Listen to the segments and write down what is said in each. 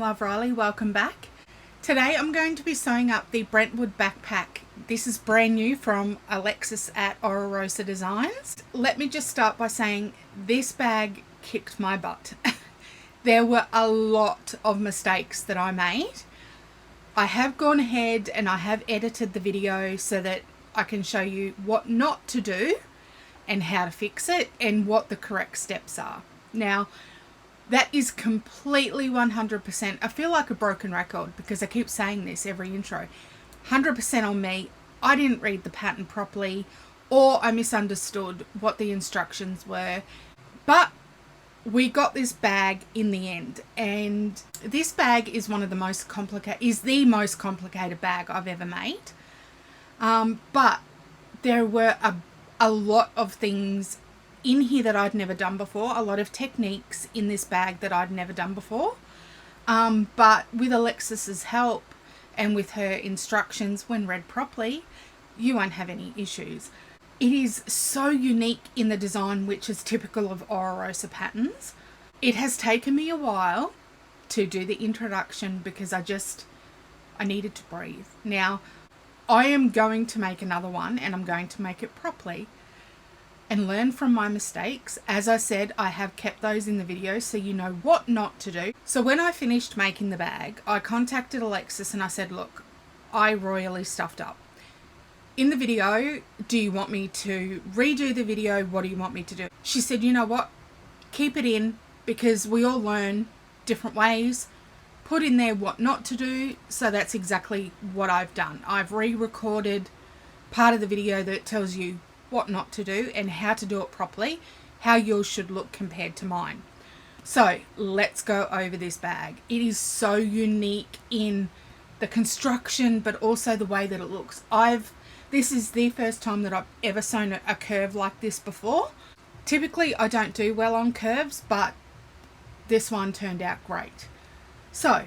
Love Riley, welcome back. Today I'm going to be sewing up the Brentwood backpack. This is brand new from Alexis at Rosa Designs. Let me just start by saying this bag kicked my butt. There were a lot of mistakes that I made. I have gone ahead and I have edited the video so that I can show you what not to do and how to fix it and what the correct steps are. Now, that is completely 100%. I feel like a broken record because I keep saying this every intro. 100% on me. I didn't read the pattern properly, or I misunderstood what the instructions were. But we got this bag in the end, and this bag is one of the most the most complicated bag I've ever made. But there were a lot of things in here that I'd never done before, a lot of techniques in this bag that I'd never done before. But with Alexis's help and with her instructions, when read properly, you won't have any issues. It is so unique in the design, which is typical of Rosa patterns. It has taken me a while to do the introduction because I needed to breathe. Now, I am going to make another one and I'm going to make it properly and learn from my mistakes. As I said, I have kept those in the video so you know what not to do. So when I finished making the bag, I contacted Alexis and I said, look, I royally stuffed up. In the video, do you want me to redo the video? What do you want me to do? She said, you know what? Keep it in because we all learn different ways. Put in there what not to do. So that's exactly what I've done. I've re-recorded part of the video that tells you what not to do and how to do it properly, how yours should look compared to mine. So let's go over this bag. It is so unique in the construction, but also the way that it looks. This is the first time that I've ever sewn a curve like this before. Typically I don't do well on curves, but this one turned out great. So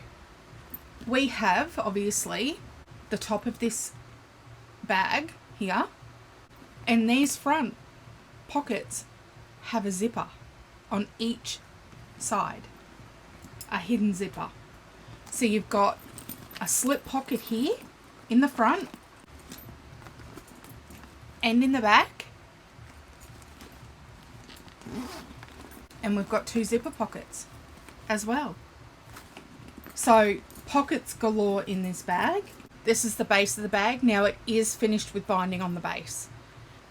we have obviously the top of this bag here, and these front pockets have a zipper on each side, a hidden zipper. So you've got a slip pocket here in the front and in the back, and we've got two zipper pockets as well. So pockets galore in this bag. This is the base of the bag. Now it is finished with binding on the base,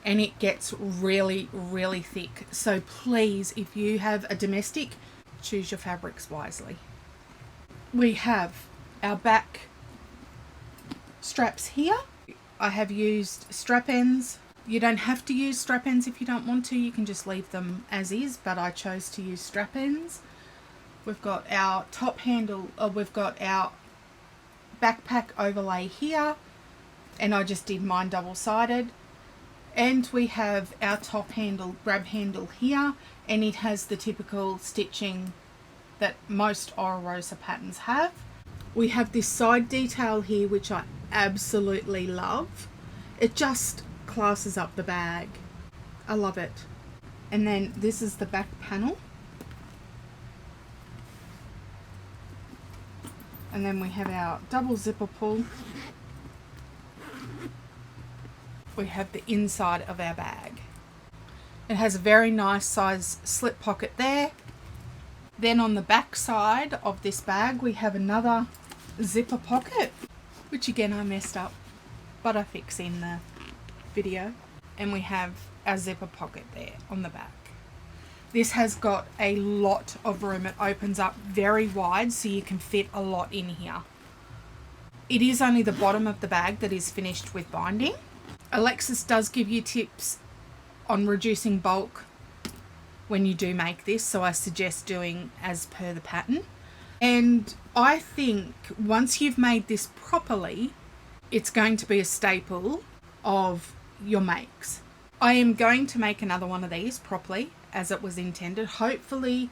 and it gets really, really thick. So please, if you have a domestic, choose your fabrics wisely. We have our back straps here. I have used strap ends. You don't have to use strap ends if you don't want to. You can just leave them as is, but I chose to use strap ends. We've got our top handle, we've got our backpack overlay here, and I just did mine double-sided. And we have our top handle, grab handle here, and it has the typical stitching that most Rosa patterns have. We have this side detail here, which I absolutely love. It just classes up the bag. I love it. And then this is the back panel. And then we have our double zipper pull. We have the inside of our bag. It has a very nice size slip pocket there. Then on the back side of this bag we have another zipper pocket, which again I messed up, but I fix in the video. And we have our zipper pocket there on the back. This has got a lot of room. It opens up very wide so you can fit a lot in here. It is only the bottom of the bag that is finished with binding. Alexis does give you tips on reducing bulk when you do make this, so I suggest doing as per the pattern. And I think once you've made this properly, it's going to be a staple of your makes. I am going to make another one of these properly as it was intended. Hopefully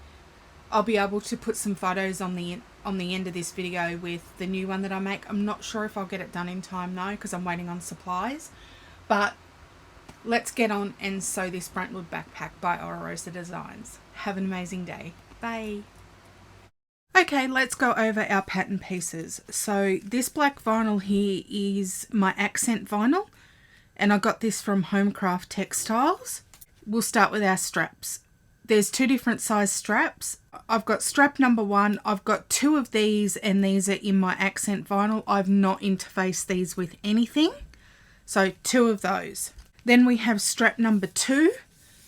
I'll be able to put some photos on the end of this video with the new one that I make. I'm not sure if I'll get it done in time now because I'm waiting on supplies. But let's get on and sew this Brentwood backpack by Rosa Designs. Have an amazing day. Bye. Okay, let's go over our pattern pieces. So this black vinyl here is my accent vinyl, and I got this from Homecraft Textiles. We'll start with our straps. There's two different size straps. I've got strap number 1. I've got 2 of these, and these are in my accent vinyl. I've not interfaced these with anything. So 2 of those. Then we have strap number 2.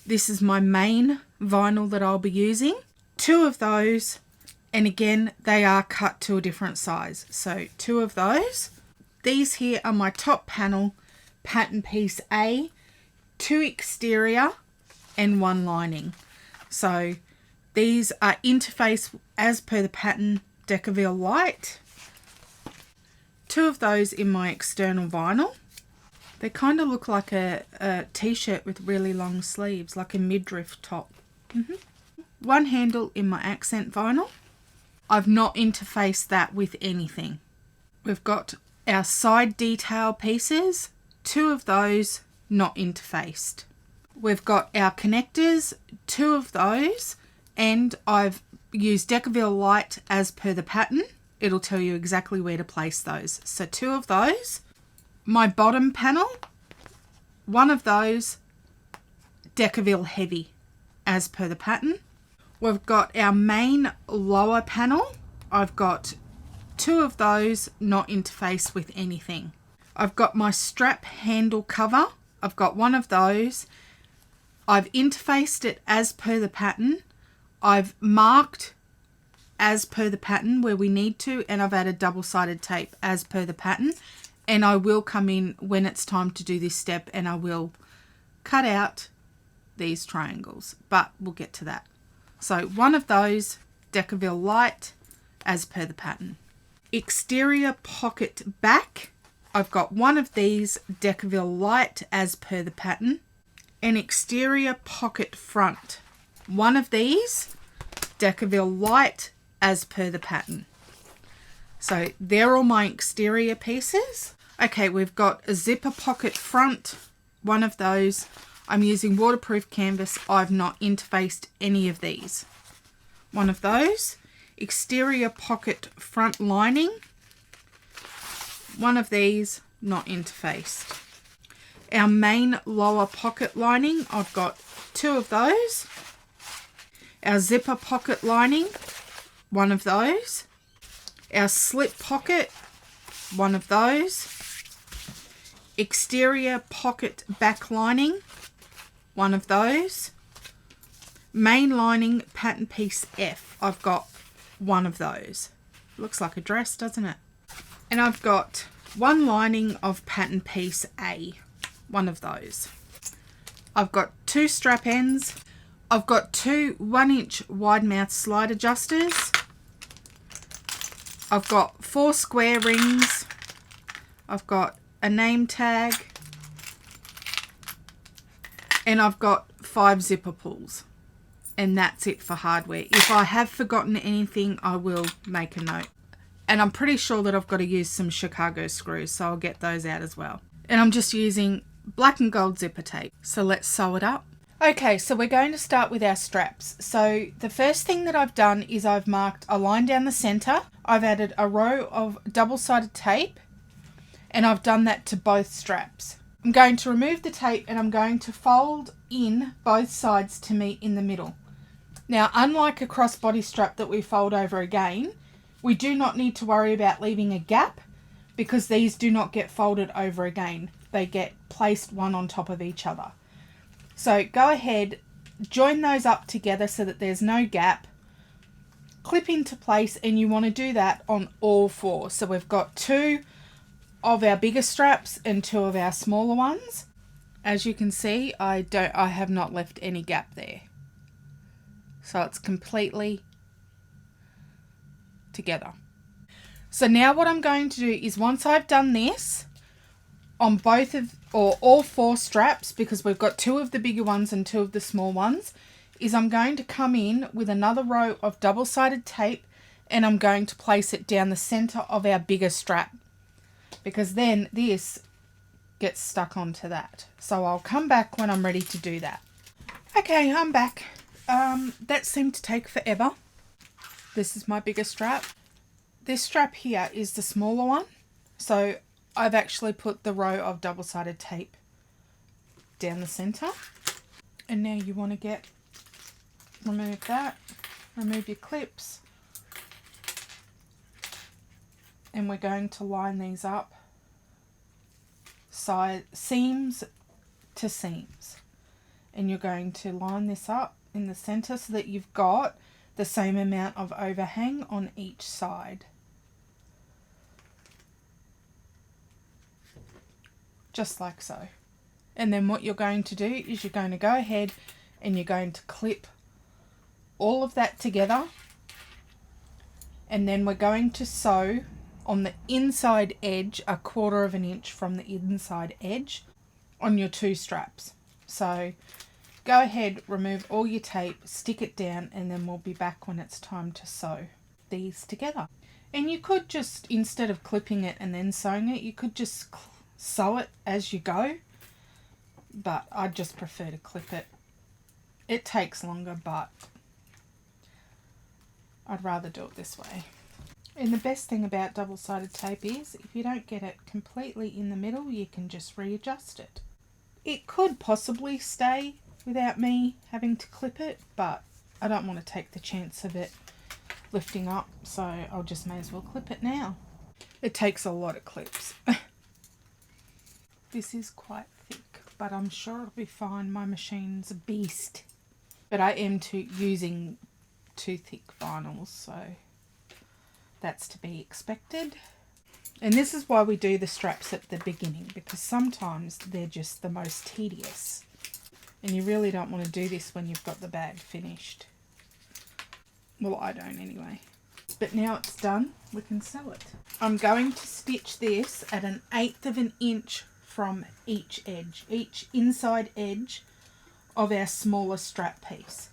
This is my main vinyl that I'll be using. 2 of those. And again, they are cut to a different size. So 2 of those. These here are my top panel, pattern piece A, 2 exterior and 1 lining. So these are interfaced as per the pattern Decaville Light. 2 of those in my external vinyl. They kind of look like a t-shirt with really long sleeves, like a midriff top. 1 handle in my accent vinyl. I've not interfaced that with anything. We've got our side detail pieces, 2 of those not interfaced. We've got our connectors, 2 of those, and I've used Decaville Light as per the pattern. It'll tell you exactly where to place those. So 2 of those. My bottom panel, 1 of those, Decaville Heavy as per the pattern. We've got our main lower panel. I've got 2 of those not interfaced with anything. I've got my strap handle cover. I've got 1 of those. I've interfaced it as per the pattern. I've marked as per the pattern where we need to, and I've added double-sided tape as per the pattern. And I will come in when it's time to do this step, and I will cut out these triangles, but we'll get to that. So 1 of those, Decaville Light, as per the pattern. Exterior pocket back, I've got 1 of these, Decaville Light, as per the pattern. An exterior pocket front, 1 of these, Decaville Light, as per the pattern. So they're all my exterior pieces. Okay, we've got a zipper pocket front, 1 of those. I'm using waterproof canvas. I've not interfaced any of these. 1 of those. Exterior pocket front lining. 1 of these, not interfaced. Our main lower pocket lining, I've got 2 of those. Our zipper pocket lining, 1 of those. Our slip pocket, 1 of those. Exterior pocket back lining, 1 of those. Main lining pattern piece F, I've got 1 of those. Looks like a dress, doesn't it? And I've got 1 lining of pattern piece A, 1 of those. I've got 2 strap ends. I've got 2 1-inch wide mouth slide adjusters. I've got 4 square rings. I've got a name tag. And I've got 5 zipper pulls. And that's it for hardware. If I have forgotten anything, I will make a note. And I'm pretty sure that I've got to use some Chicago screws, so I'll get those out as well. And I'm just using black and gold zipper tape. So let's sew it up. Okay, so we're going to start with our straps. So the first thing that I've done is I've marked a line down the center. I've added a row of double-sided tape, and I've done that to both straps. I'm going to remove the tape, and I'm going to fold in both sides to meet in the middle. Now, unlike a crossbody strap that we fold over again, we do not need to worry about leaving a gap because these do not get folded over again. They get placed one on top of each other. So go ahead, join those up together so that there's no gap, clip into place, and you want to do that on all 4. So we've got 2 of our bigger straps and 2 of our smaller ones. As you can see, I have not left any gap there. So it's completely together. So now what I'm going to do is once I've done this on both of or all 4 straps, because we've got 2 of the bigger ones and 2 of the small ones, is I'm going to come in with another row of double-sided tape, and I'm going to place it down the center of our bigger strap, because then this gets stuck onto that. So I'll come back when I'm ready to do that. Okay, I'm back. That seemed to take forever. This is my bigger strap. This strap here is the smaller one. So I've actually put the row of double-sided tape down the center. And now you want to remove that, remove your clips. And we're going to line these up side seams to seams. And you're going to line this up in the center so that you've got the same amount of overhang on each side. Just like so. And then what you're going to do is you're going to go ahead and you're going to clip all of that together, and then we're going to sew on the inside edge 1/4 inch from the inside edge on your 2 straps. So go ahead, remove all your tape, stick it down, and then we'll be back when it's time to sew these together. And you could just, instead of clipping it and then sewing it, you could just sew it as you go, but I just prefer to clip it. It takes longer, but I'd rather do it this way. And the best thing about double-sided tape is if you don't get it completely in the middle, you can just readjust it. It could possibly stay without me having to clip it, but I don't want to take the chance of it lifting up, so I'll just may as well clip it now. It takes a lot of clips. This is quite thick, but I'm sure it'll be fine. My machine's a beast. But I am using 2 thick vinyls, so that's to be expected. And this is why we do the straps at the beginning, because sometimes they're just the most tedious. And you really don't want to do this when you've got the bag finished. Well, I don't anyway. But now it's done, we can sew it. I'm going to stitch this at 1/8 inch from each edge, each inside edge of our smaller strap piece.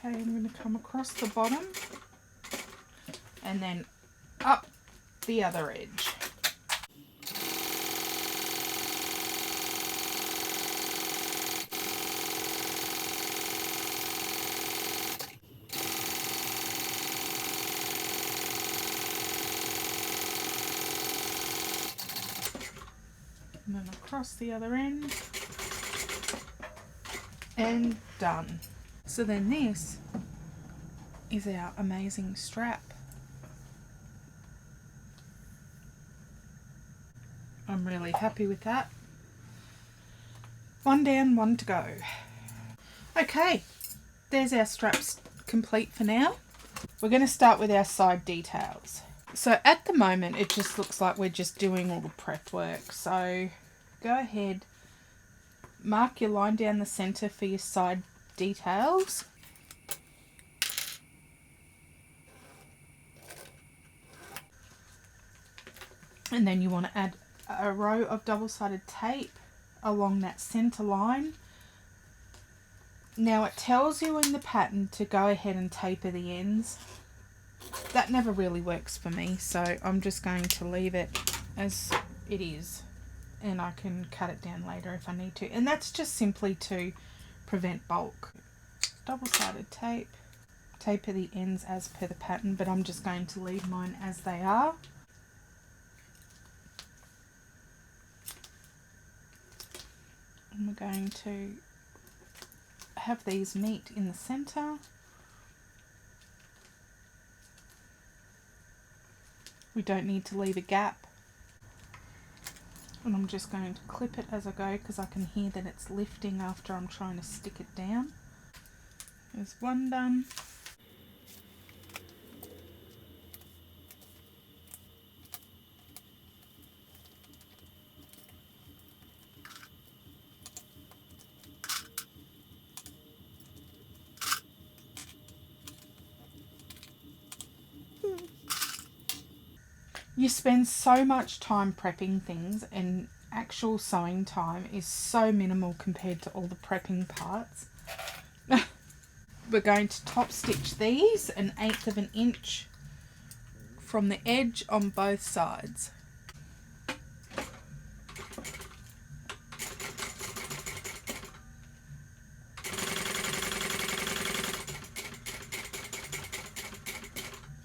Okay, I'm going to come across the bottom and then up the other edge. And then across the other end and done. So then this is our amazing strap. I'm really happy with that. One down, one to go. Okay, there's our straps complete for now. We're going to start with our side details. So at the moment it just looks like we're just doing all the prep work. So go ahead, mark your line down the center for your side details. And then you want to add a row of double-sided tape along that center line. Now it tells you in the pattern to go ahead and taper the ends. That never really works for me, so I'm just going to leave it as it is, and I can cut it down later if I need to. And that's just simply to prevent bulk. Double-sided tape, taper the ends as per the pattern, but I'm just going to leave mine as they are. And we're going to have these meet in the center. We don't need to leave a gap. And I'm just going to clip it as I go because I can hear that it's lifting after I'm trying to stick it down. There's one done. You spend so much time prepping things, and actual sewing time is so minimal compared to all the prepping parts. We're going to top stitch these 1/8 of an inch from the edge on both sides.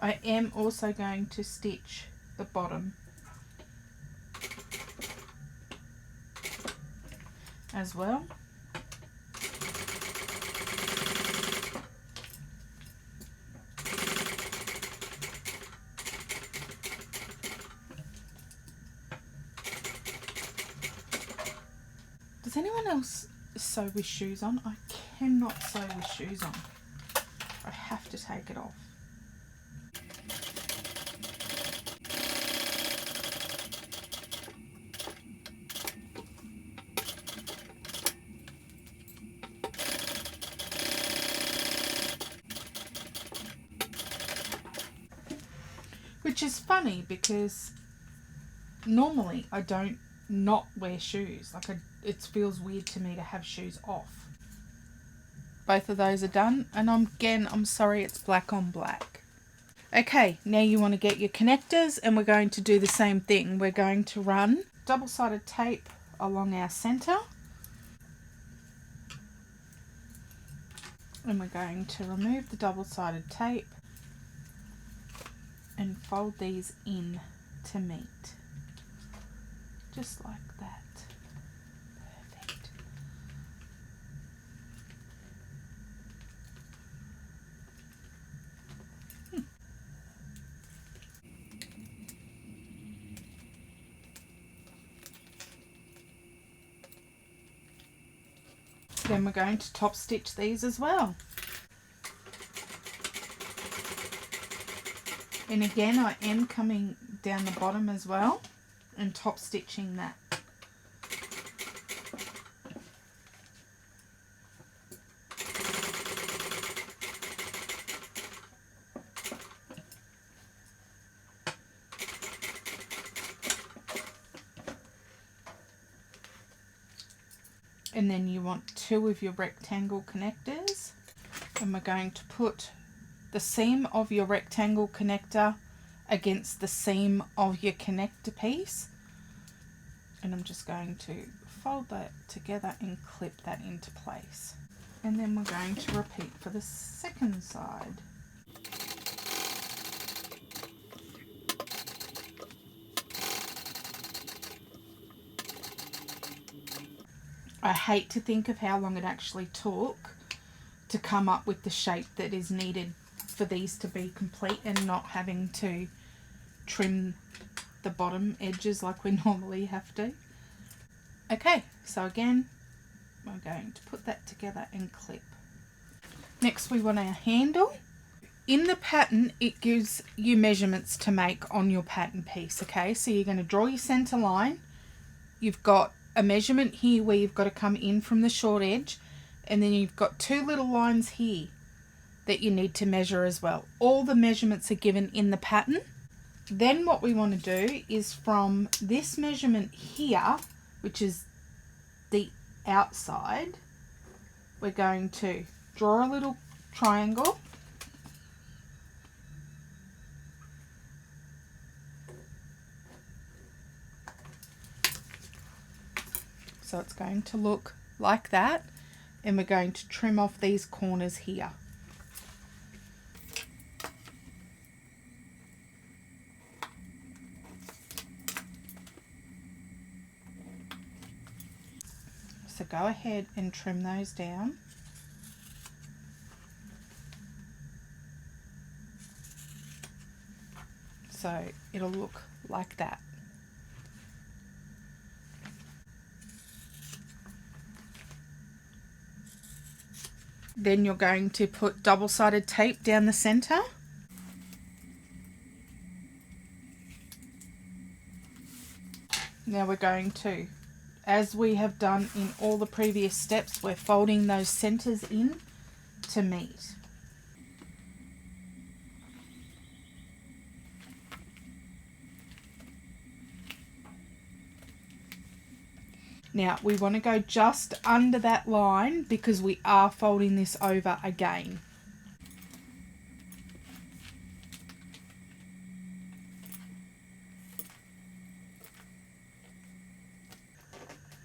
I am also going to stitch the bottom as well. Does anyone else sew with shoes on? I cannot sew with shoes on. I have to take it off. Which is funny because normally I don't not wear shoes. Like it feels weird to me to have shoes off. Both of those are done, and I'm sorry it's black on black. Okay, now you want to get your connectors, and we're going to do the same thing. We're going to run double-sided tape along our center, and we're going to remove the double-sided tape and fold these in to meet, just like that. Perfect. Then we're going to top stitch these as well. And again, I am coming down the bottom as well and top stitching that. And then you want 2 of your rectangle connectors, and we're going to put the seam of your rectangle connector against the seam of your connector piece, and I'm just going to fold that together and clip that into place. And then we're going to repeat for the second side. I hate to think of how long it actually took to come up with the shape that is needed for these to be complete, and not having to trim the bottom edges like we normally have to. Okay, so again, we're going to put that together and clip. Next we want our handle. In the pattern, it gives you measurements to make on your pattern piece, okay? So you're going to draw your center line. You've got a measurement here where you've got to come in from the short edge, and then you've got 2 little lines here that you need to measure as well. All the measurements are given in the pattern. Then what we want to do is from this measurement here, which is the outside, we're going to draw a little triangle, so it's going to look like that, and we're going to trim off these corners here. So go ahead and trim those down. So it'll look like that. Then you're going to put double-sided tape down the center. Now we're going to, as we have done in all the previous steps, we're folding those centers in to meet. Now we want to go just under that line because we are folding this over again.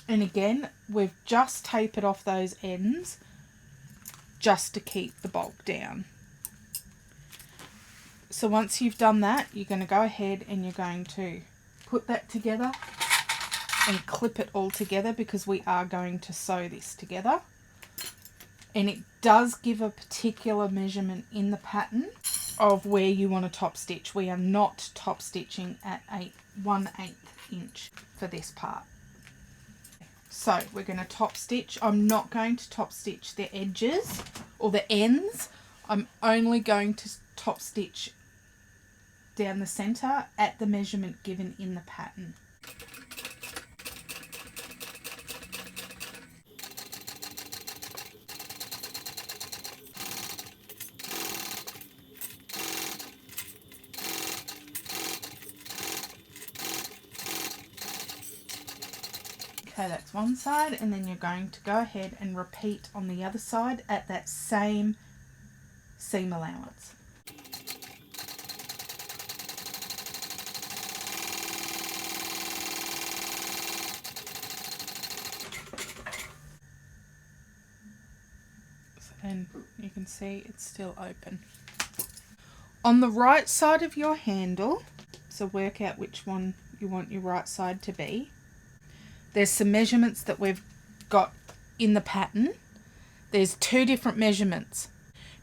And again, we've just tapered off those ends just to keep the bulk down. So once you've done that, you're going to go ahead and you're going to put that together and clip it all together because we are going to sew this together. And it does give a particular measurement in the pattern of where you want to top stitch. We are not top stitching at 1/8 inch for this part. So we're going to top stitch. I'm not going to top stitch the edges or the ends. I'm only going to top stitch down the center at the measurement given in the pattern. Okay, that's one side, and then you're going to go ahead and repeat on the other side at that same seam allowance. And you can see it's still open. On the right side of your handle, so work out which one you want your right side to be. There's some measurements that we've got in the pattern. There's 2 different measurements.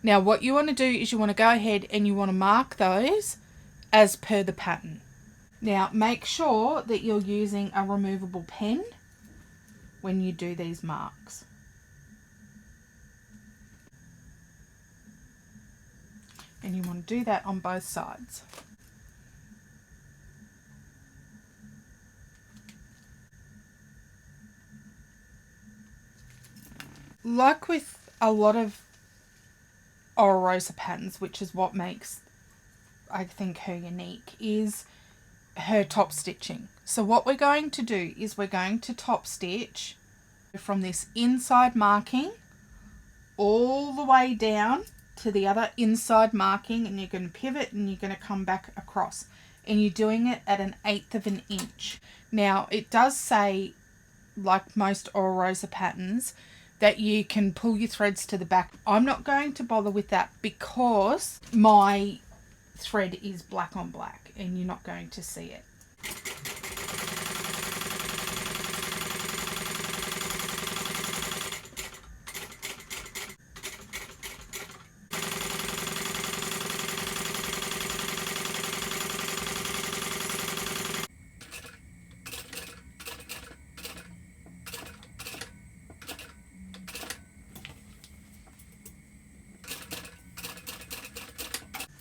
Now what you want to do is you want to go ahead and you want to mark those as per the pattern. Now make sure that you're using a removable pen when you do these marks. And you want to do that on both sides. Like with a lot of Rosa patterns, which is what makes, I think, her unique, is her top stitching. So what we're going to do is we're going to top stitch from this inside marking all the way down to the other inside marking, and you're going to pivot and you're going to come back across, and you're doing it at 1/8 of an inch. Now it does say, like most Rosa patterns, that you can pull your threads to the back. I'm not going to bother with that because my thread is black on black and you're not going to see it.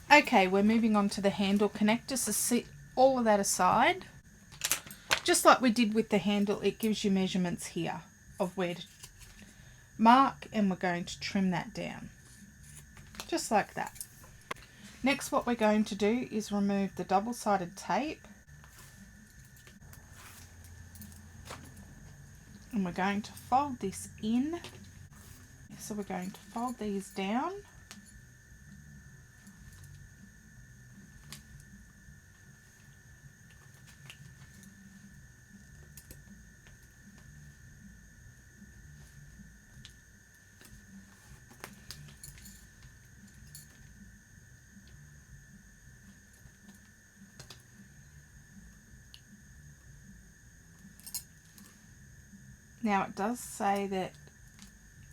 Okay, we're moving on to the handle connector, so set all of that aside. Just like we did with the handle, it gives you measurements here of where to mark, and we're going to trim that down, just like that. Next, what we're going to do is remove the double-sided tape, and we're going to fold this in. So we're going to fold these down. Now it does say that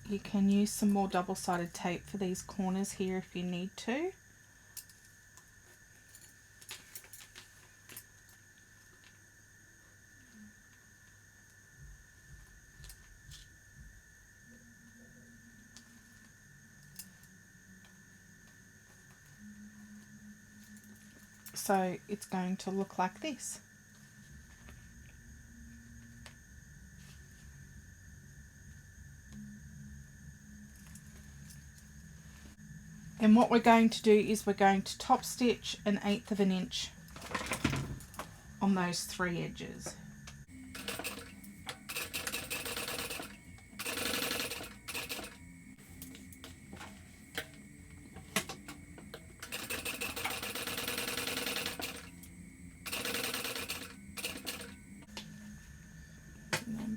you can use some more double-sided tape for these corners here if you need to. So it's going to look like this. And what we're going to do is we're going to top stitch 1/8 of an inch on those 3 edges.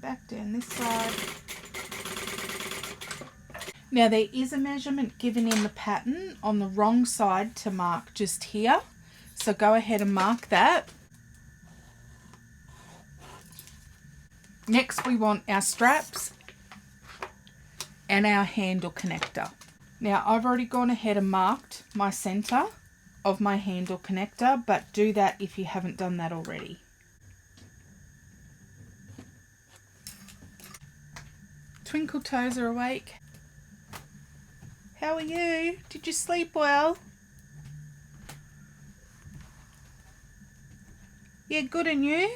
back down this side. Now there is a measurement given in the pattern on the wrong side to mark just here. So go ahead and mark that. Next we want our straps and our handle connector. Now I've already gone ahead and marked my center of my handle connector, but do that if you haven't done that already. Twinkle toes are awake. How are you? Did you sleep well? Yeah, good, and you?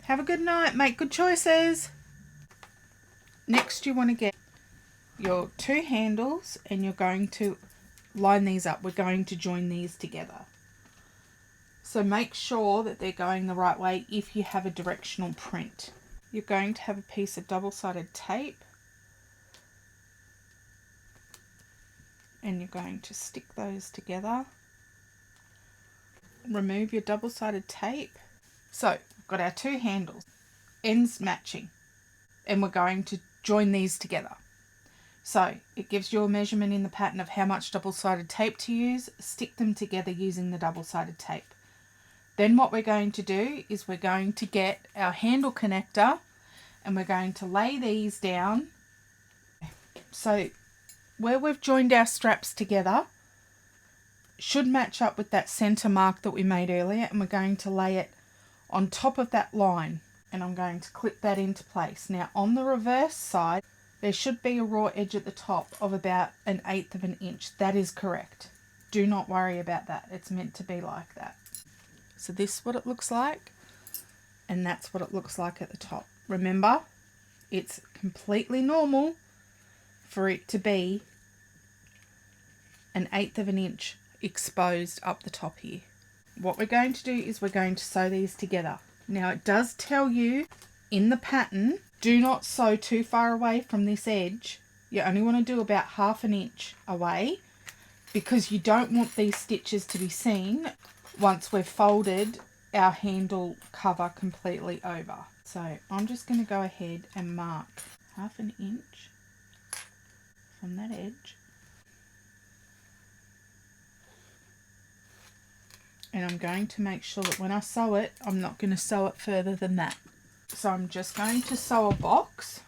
Have a good night, make good choices. Next you want to get your two handles and you're going to line these up. We're going to join these together. So make sure that they're going the right way if you have a directional print. You're going to have a piece of double-sided tape and you're going to stick those together. Remove your double-sided tape. So we've got our two handles, ends matching, and we're going to join these together. So it gives you a measurement in the pattern of how much double-sided tape to use. Stick them together using the double-sided tape. Then what we're going to do is we're going to get our handle connector and we're going to lay these down. So where we've joined our straps together should match up with that center mark that we made earlier, and we're going to lay it on top of that line, and I'm going to clip that into place. Now on the reverse side there should be a raw edge at the top of about 1/8 of an inch. That is correct. Do not worry about that. It's meant to be like that. So this is what it looks like, and that's what it looks like at the top. Remember, it's completely normal for it to be 1/8 of an inch exposed up the top here. What we're going to do is we're going to sew these together. Now it does tell you in the pattern, do not sew too far away from this edge. You only want to do about 1/2 inch away because you don't want these stitches to be seen once we've folded our handle cover completely over. So I'm just going to go ahead and mark 1/2 inch from that edge. And I'm going to make sure that when I sew it, I'm not going to sew it further than that. So I'm just going to sew a box,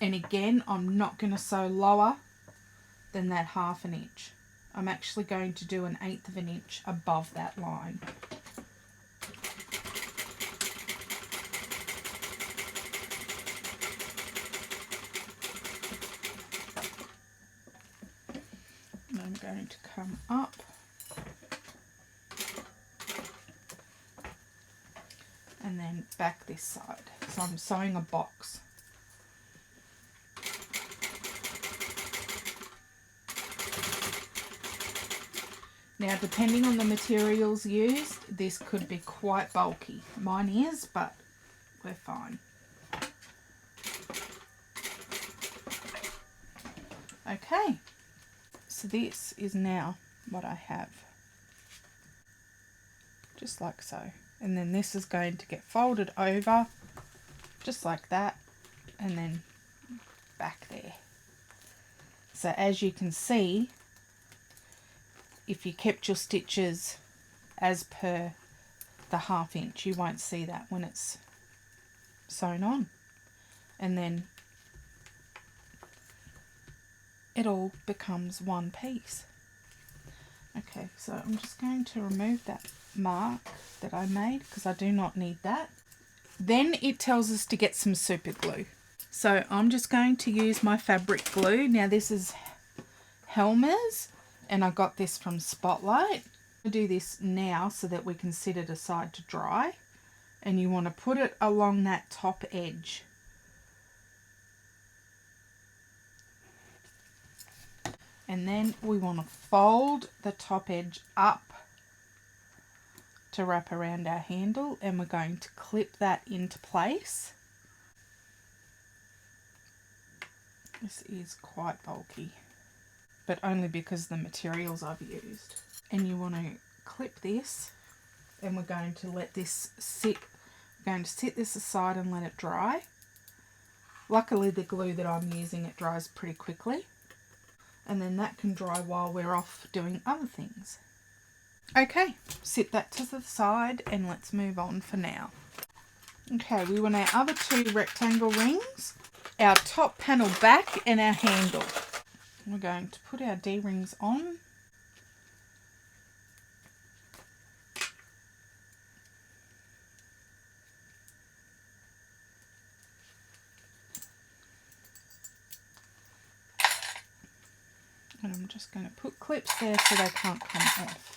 and again I'm not going to sew lower than that 1/2 inch. I'm actually going to do 1/8 of an inch above that line. And I'm going to come up and then back this side. So I'm sewing a box. Now depending on the materials used, this could be quite bulky. Mine is, but we're fine. Okay, so this is now what I have. Just like so. And then this is going to get folded over just like that, and then back there. So as you can see, if you kept your stitches as per the 1/2 inch, you won't see that when it's sewn on. And then it all becomes one piece. Okay, so I'm just going to remove that mark that I made because I do not need that. Then it tells us to get some super glue. So I'm just going to use my fabric glue. Now this is Helmer's, and I got this from Spotlight. I'll do this now so that we can set it aside to dry, and you want to put it along that top edge. And then we want to fold the top edge up to wrap around our handle, and we're going to clip that into place. This is quite bulky, but only because of the materials I've used. And you want to clip this, and we're going to let this sit We're going to set this aside and let it dry. Luckily the glue that I'm using, it dries pretty quickly. And then that can dry while we're off doing other things. Okay, set that to the side and let's move on for now. Okay, we want our other two rectangle rings, our top panel back and our handle. We're going to put our D-rings on. And I'm just going to put clips there so they can't come off.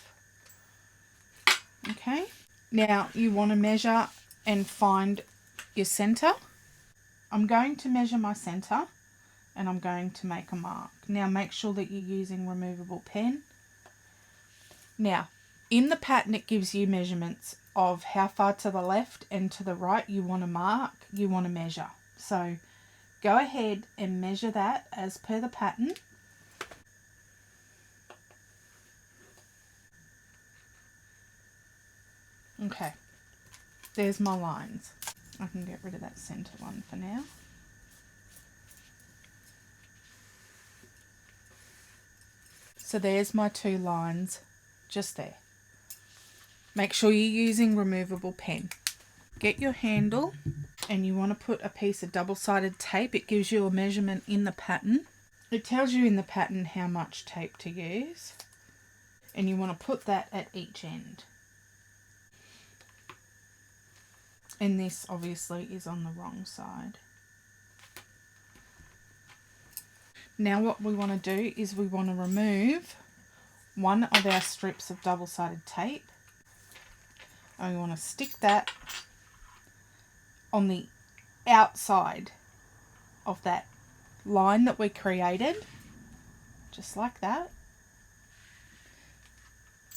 Okay, now you want to measure and find your center. I'm going to measure my center and I'm going to make a mark. Now make sure that you're using removable pen. Now in the pattern it gives you measurements of how far to the left and to the right you want to mark, you want to measure. So go ahead and measure that as per the pattern. Okay, there's my lines. I can get rid of that center one for now. So there's my two lines just there. Make sure you're using removable pen. Get your handle and you want to put a piece of double-sided tape. It gives you a measurement in the pattern. It tells you in the pattern how much tape to use. And you want to put that at each end. And this obviously is on the wrong side. Now what we want to do is we want to remove one of our strips of double-sided tape. And we want to stick that on the outside of that line that we created. Just like that.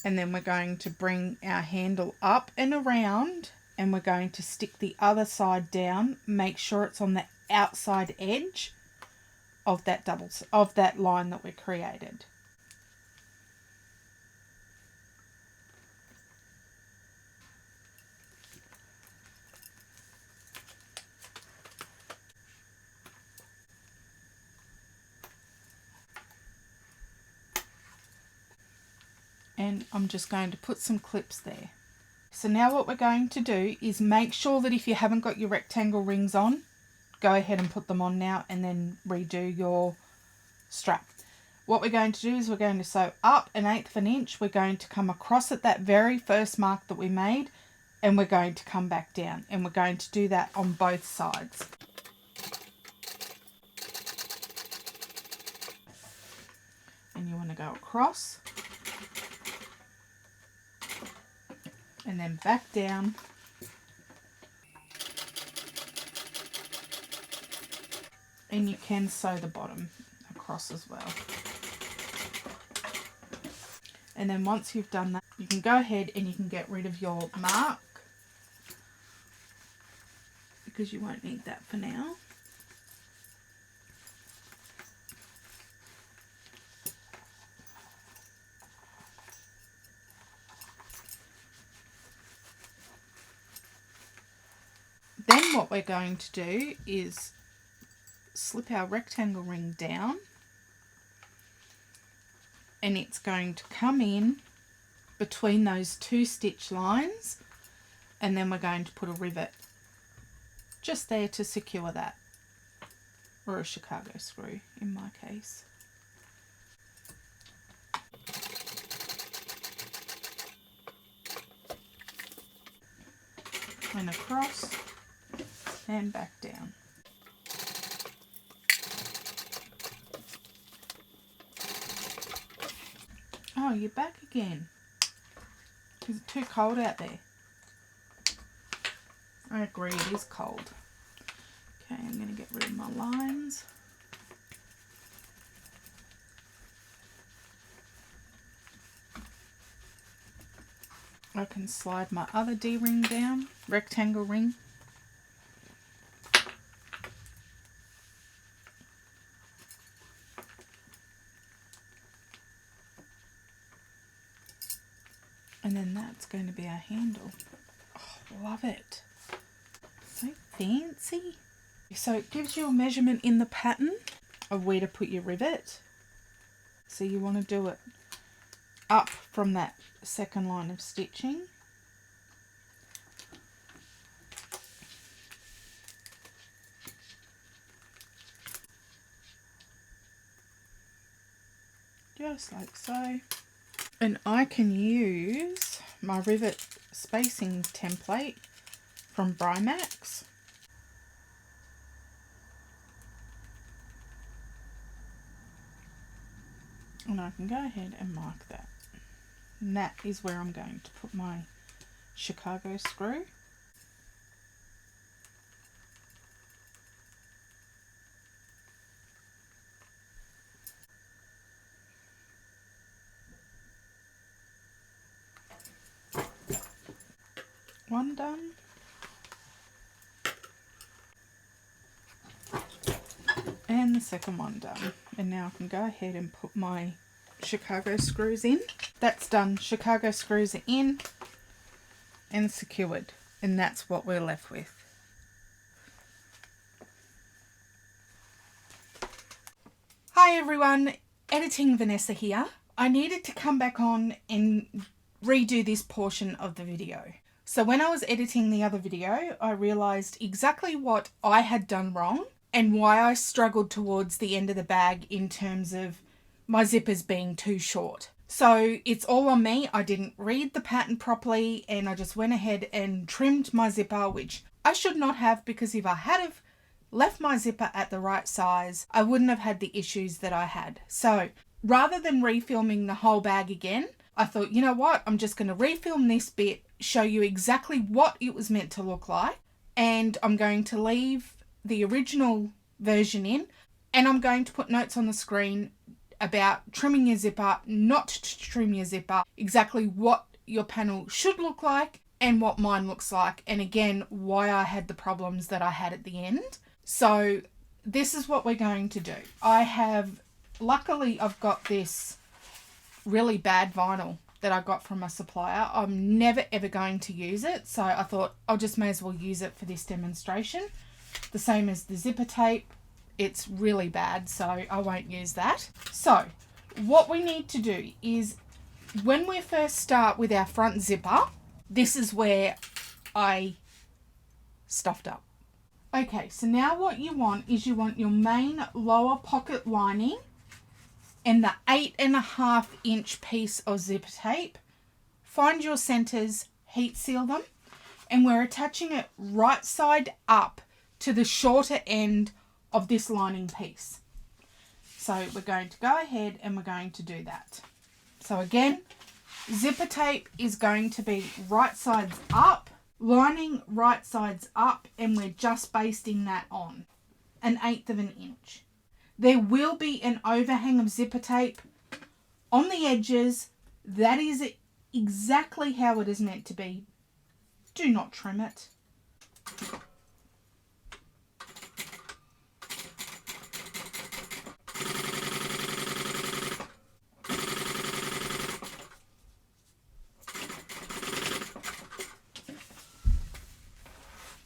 And then we're going to bring our handle up and around. And we're going to stick the other side down. Make sure it's on the outside edge of that line that we created. And I'm just going to put some clips there. So now what we're going to do is make sure that if you haven't got your rectangle rings on, go ahead and put them on now and then redo your strap. What we're going to do is we're going to sew up 1/8 of an inch. We're going to come across at that very first mark that we made and we're going to come back down, and we're going to do that on both sides. And you want to go across and then back down. And you can sew the bottom across as well. And then once you've done that, you can go ahead and you can get rid of your mark because you won't need that for now. Then what we're going to do is slip our rectangle ring down, and it's going to come in between those two stitch lines, and then we're going to put a rivet just there to secure that, or a Chicago screw in my case. And across and back down. Oh, you're back again. Is it too cold out there? I agree, it is cold. Okay, I'm going to get rid of my lines. I can slide my other D-ring down, rectangle ring. And then that's going to be our handle. Oh, love it. So fancy. So it gives you a measurement in the pattern of where to put your rivet. So you want to do it up from that second line of stitching. Just like so. And I can use my rivet spacing template from Brymax. And I can go ahead and mark that. And that is where I'm going to put my Chicago screw. One done. And the second one done. And now I can go ahead and put my Chicago screws in. That's done. Chicago screws are in and secured. And that's what we're left with. Hi everyone, Editing Vanessa here. I needed to come back on and redo this portion of the video. So when I was editing the other video, I realized exactly what I had done wrong and why I struggled towards the end of the bag in terms of my zippers being too short. So it's all on me. I didn't read the pattern properly and I just went ahead and trimmed my zipper, which I should not have, because if I had have left my zipper at the right size, I wouldn't have had the issues that I had. So rather than refilming the whole bag again, I thought, you know what, I'm just going to refilm this bit, show you exactly what it was meant to look like, and I'm going to leave the original version in, and I'm going to put notes on the screen about trimming your zipper, not to trim your zipper, exactly what your panel should look like and what mine looks like, and again why I had the problems that I had at the end. So this is what we're going to do. Luckily I've got this really bad vinyl that I got from a supplier. I'm never ever going to use it, so I thought I'll just may as well use it for this demonstration. The same as the zipper tape. It's really bad, so I won't use that. So what we need to do is, when we first start with our front zipper, this is where I stuffed up. Okay, so now what you want is you want your main lower pocket lining and the 8.5 inch piece of zipper tape. Find your centers, heat seal them, and we're attaching it right side up to the shorter end of this lining piece. So we're going to go ahead and we're going to do that. So again, zipper tape is going to be right sides up, lining right sides up, and we're just basting that on 1/8 of an inch. There will be an overhang of zipper tape on the edges. That is exactly how it is meant to be. Do not trim it.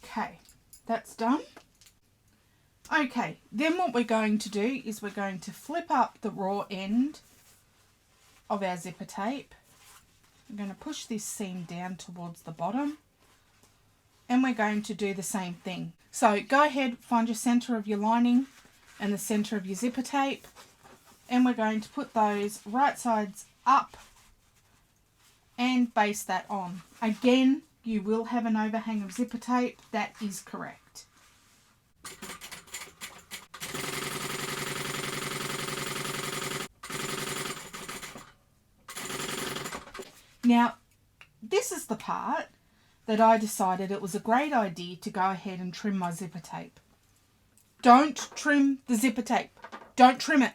Okay, that's done. Okay, then what we're going to do is we're going to flip up the raw end of our zipper tape. I'm going to push this seam down towards the bottom, and we're going to do the same thing. So go ahead, find your center of your lining and the center of your zipper tape, and we're going to put those right sides up and baste that on. Again, you will have an overhang of zipper tape. That is correct. Now, this is the part that I decided it was a great idea to go ahead and trim my zipper tape. Don't trim the zipper tape. Don't trim it.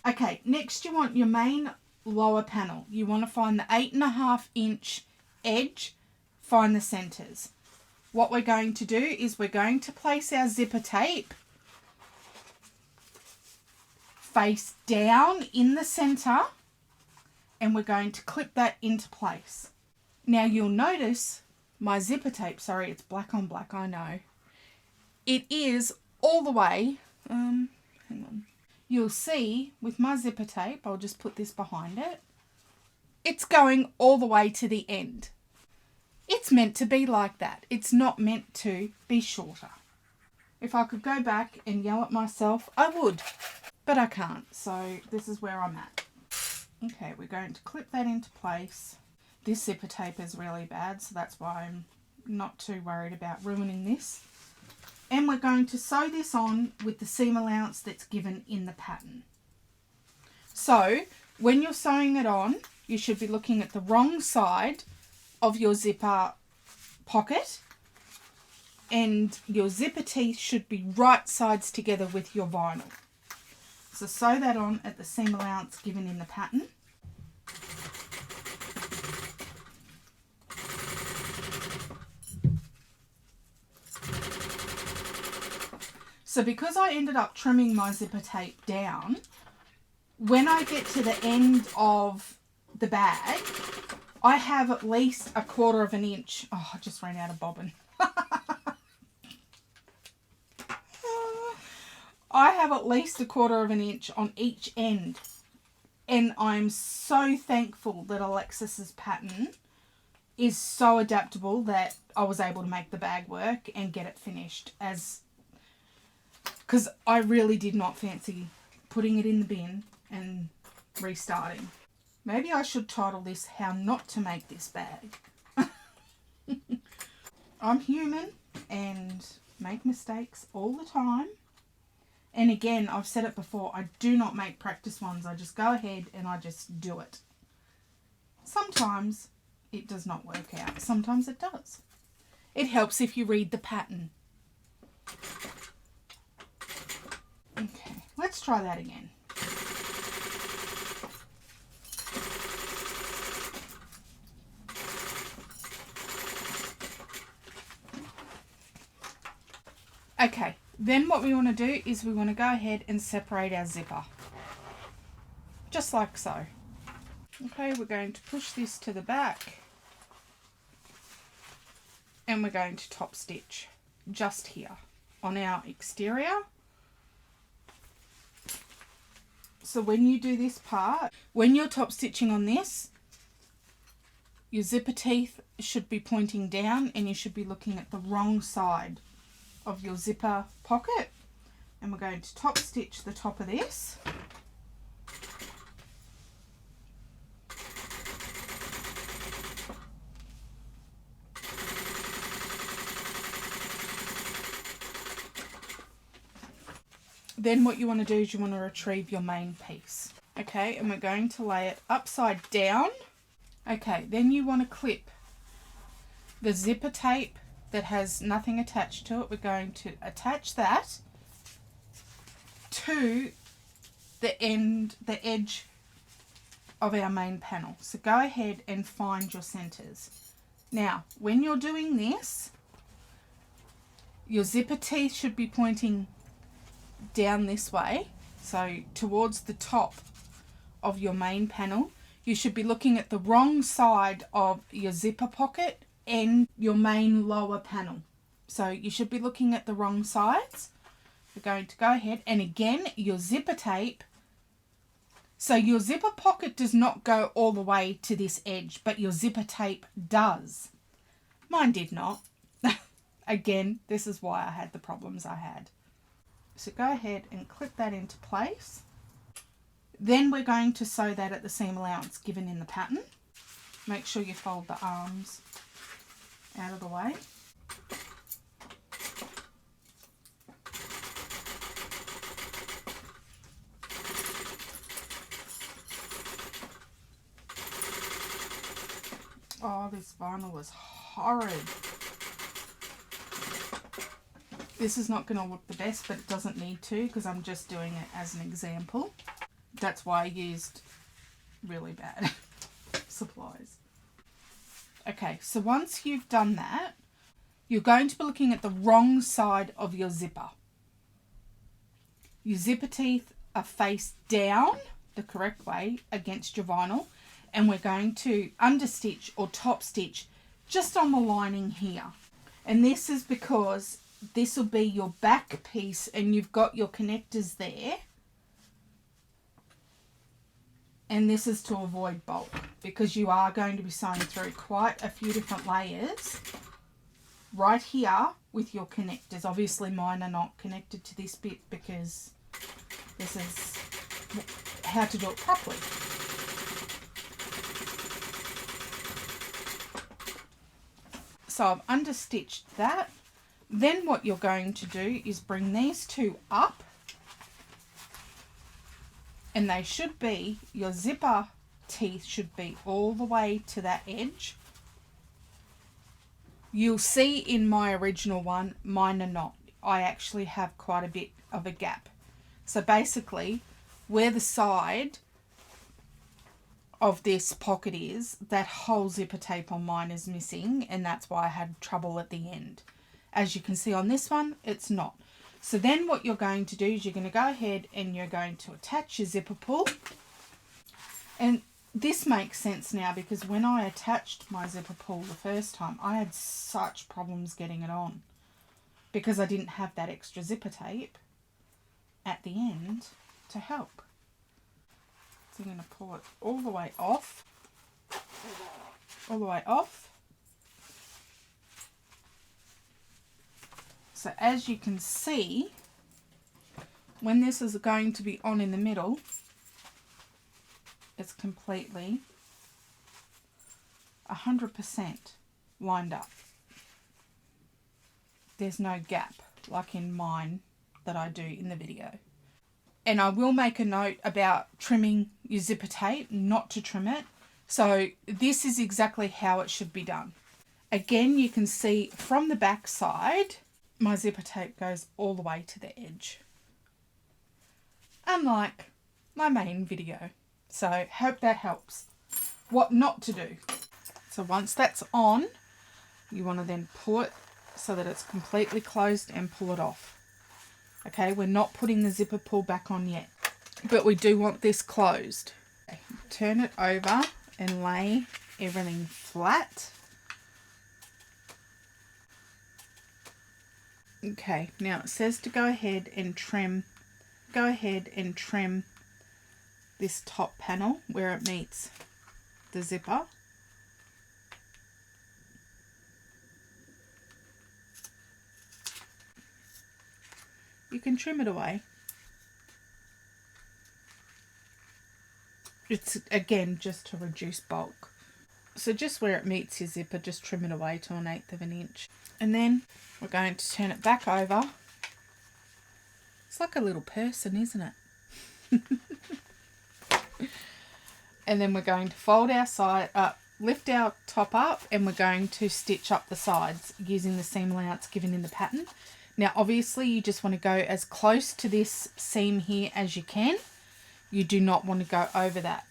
Okay, next you want your main lower panel. You want to find the 8.5 inch edge, find the centers. What we're going to do is we're going to place our zipper tape face down in the center, and we're going to clip that into place. Now you'll notice my zipper tape, sorry, it's black on black, I know. It is all the way, hang on. You'll see with my zipper tape, I'll just put this behind it. It's going all the way to the end. It's meant to be like that. It's not meant to be shorter. If I could go back and yell at myself, I would, but I can't. So this is where I'm at. Okay, we're going to clip that into place. This zipper tape is really bad, so that's why I'm not too worried about ruining this. And we're going to sew this on with the seam allowance that's given in the pattern. So when you're sewing it on, you should be looking at the wrong side of your zipper pocket, and your zipper teeth should be right sides together with your vinyl. So sew that on at the seam allowance given in the pattern. So because I ended up trimming my zipper tape down, when I get to the end of the bag, I have at least 1/4 of an inch. Oh, I just ran out of bobbin. I have at least 1/4 of an inch on each end. And I'm so thankful that Alexis's pattern is so adaptable that I was able to make the bag work and get it finished, because I really did not fancy putting it in the bin and restarting. Maybe I should title this How Not to Make This Bag. I'm human and make mistakes all the time. And again, I've said it before, I do not make practice ones. I just go ahead and I just do it. Sometimes it does not work out. Sometimes it does. It helps if you read the pattern. Okay, let's try that again. Okay, then what we want to do is we want to go ahead and separate our zipper. Just like so. Okay, we're going to push this to the back. And we're going to top stitch just here on our exterior. So when you do this part, when you're top stitching on this, your zipper teeth should be pointing down and you should be looking at the wrong side of your zipper pocket. And we're going to top stitch the top of this. Then what you want to do is you want to retrieve your main piece. Okay, and we're going to lay it upside down. Okay, then you want to clip the zipper tape that has nothing attached to it. We're going to attach that to the edge of our main panel. So go ahead and find your centers. Now, when you're doing this, your zipper teeth should be pointing down this way, so towards the top of your main panel. You should be looking at the wrong side of your zipper pocket and your main lower panel. So you should be looking at the wrong sides. We're going to go ahead, and again, your zipper tape. So your zipper pocket does not go all the way to this edge, but your zipper tape does. Mine did not. Again, this is why I had the problems I had. So go ahead and clip that into place. Then we're going to sew that at the seam allowance given in the pattern. Make sure you fold the arms out of the way. Oh, this vinyl is horrid. This is not going to look the best, but it doesn't need to because I'm just doing it as an example. That's why I used really bad supplies. Okay, so once you've done that, you're going to be looking at the wrong side of your zipper. Your zipper teeth are face down the correct way against your vinyl, and we're going to understitch or top stitch just on the lining here. And this is because this will be your back piece and you've got your connectors there. And this is to avoid bulk because you are going to be sewing through quite a few different layers right here with your connectors. Obviously mine are not connected to this bit because this is how to do it properly. So I've understitched that. Then what you're going to do is bring these two up, and they should be, your zipper teeth should be all the way to that edge. You'll see in my original one, mine are not. I actually have quite a bit of a gap. So basically, where the side of this pocket is, that whole zipper tape on mine is missing, and that's why I had trouble at the end. As you can see on this one, it's not. So then what you're going to do is you're going to go ahead and you're going to attach your zipper pull. And this makes sense now because when I attached my zipper pull the first time, I had such problems getting it on because I didn't have that extra zipper tape at the end to help. So I'm going to pull it all the way off, all the way off. So as you can see, when this is going to be on in the middle, it's completely 100% lined up. There's no gap like in mine that I do in the video. And I will make a note about trimming your zipper tape, not to trim it. So this is exactly how it should be done. Again, you can see from the back side, my zipper tape goes all the way to the edge. Unlike my main video. So hope that helps. What not to do. So once that's on, you want to then pull it so that it's completely closed and pull it off. Okay, we're not putting the zipper pull back on yet, but we do want this closed. Okay, turn it over and lay everything flat. Okay, now it says to go ahead and trim this top panel where it meets the zipper. You can trim it away. It's again just to reduce bulk. So just where it meets your zipper, just trim it away to 1/8 of an inch. And then we're going to turn it back over. It's like a little person, isn't it? And then we're going to fold our side up, lift our top up, and we're going to stitch up the sides using the seam allowance given in the pattern. Now obviously you just want to go as close to this seam here as you can. You do not want to go over that.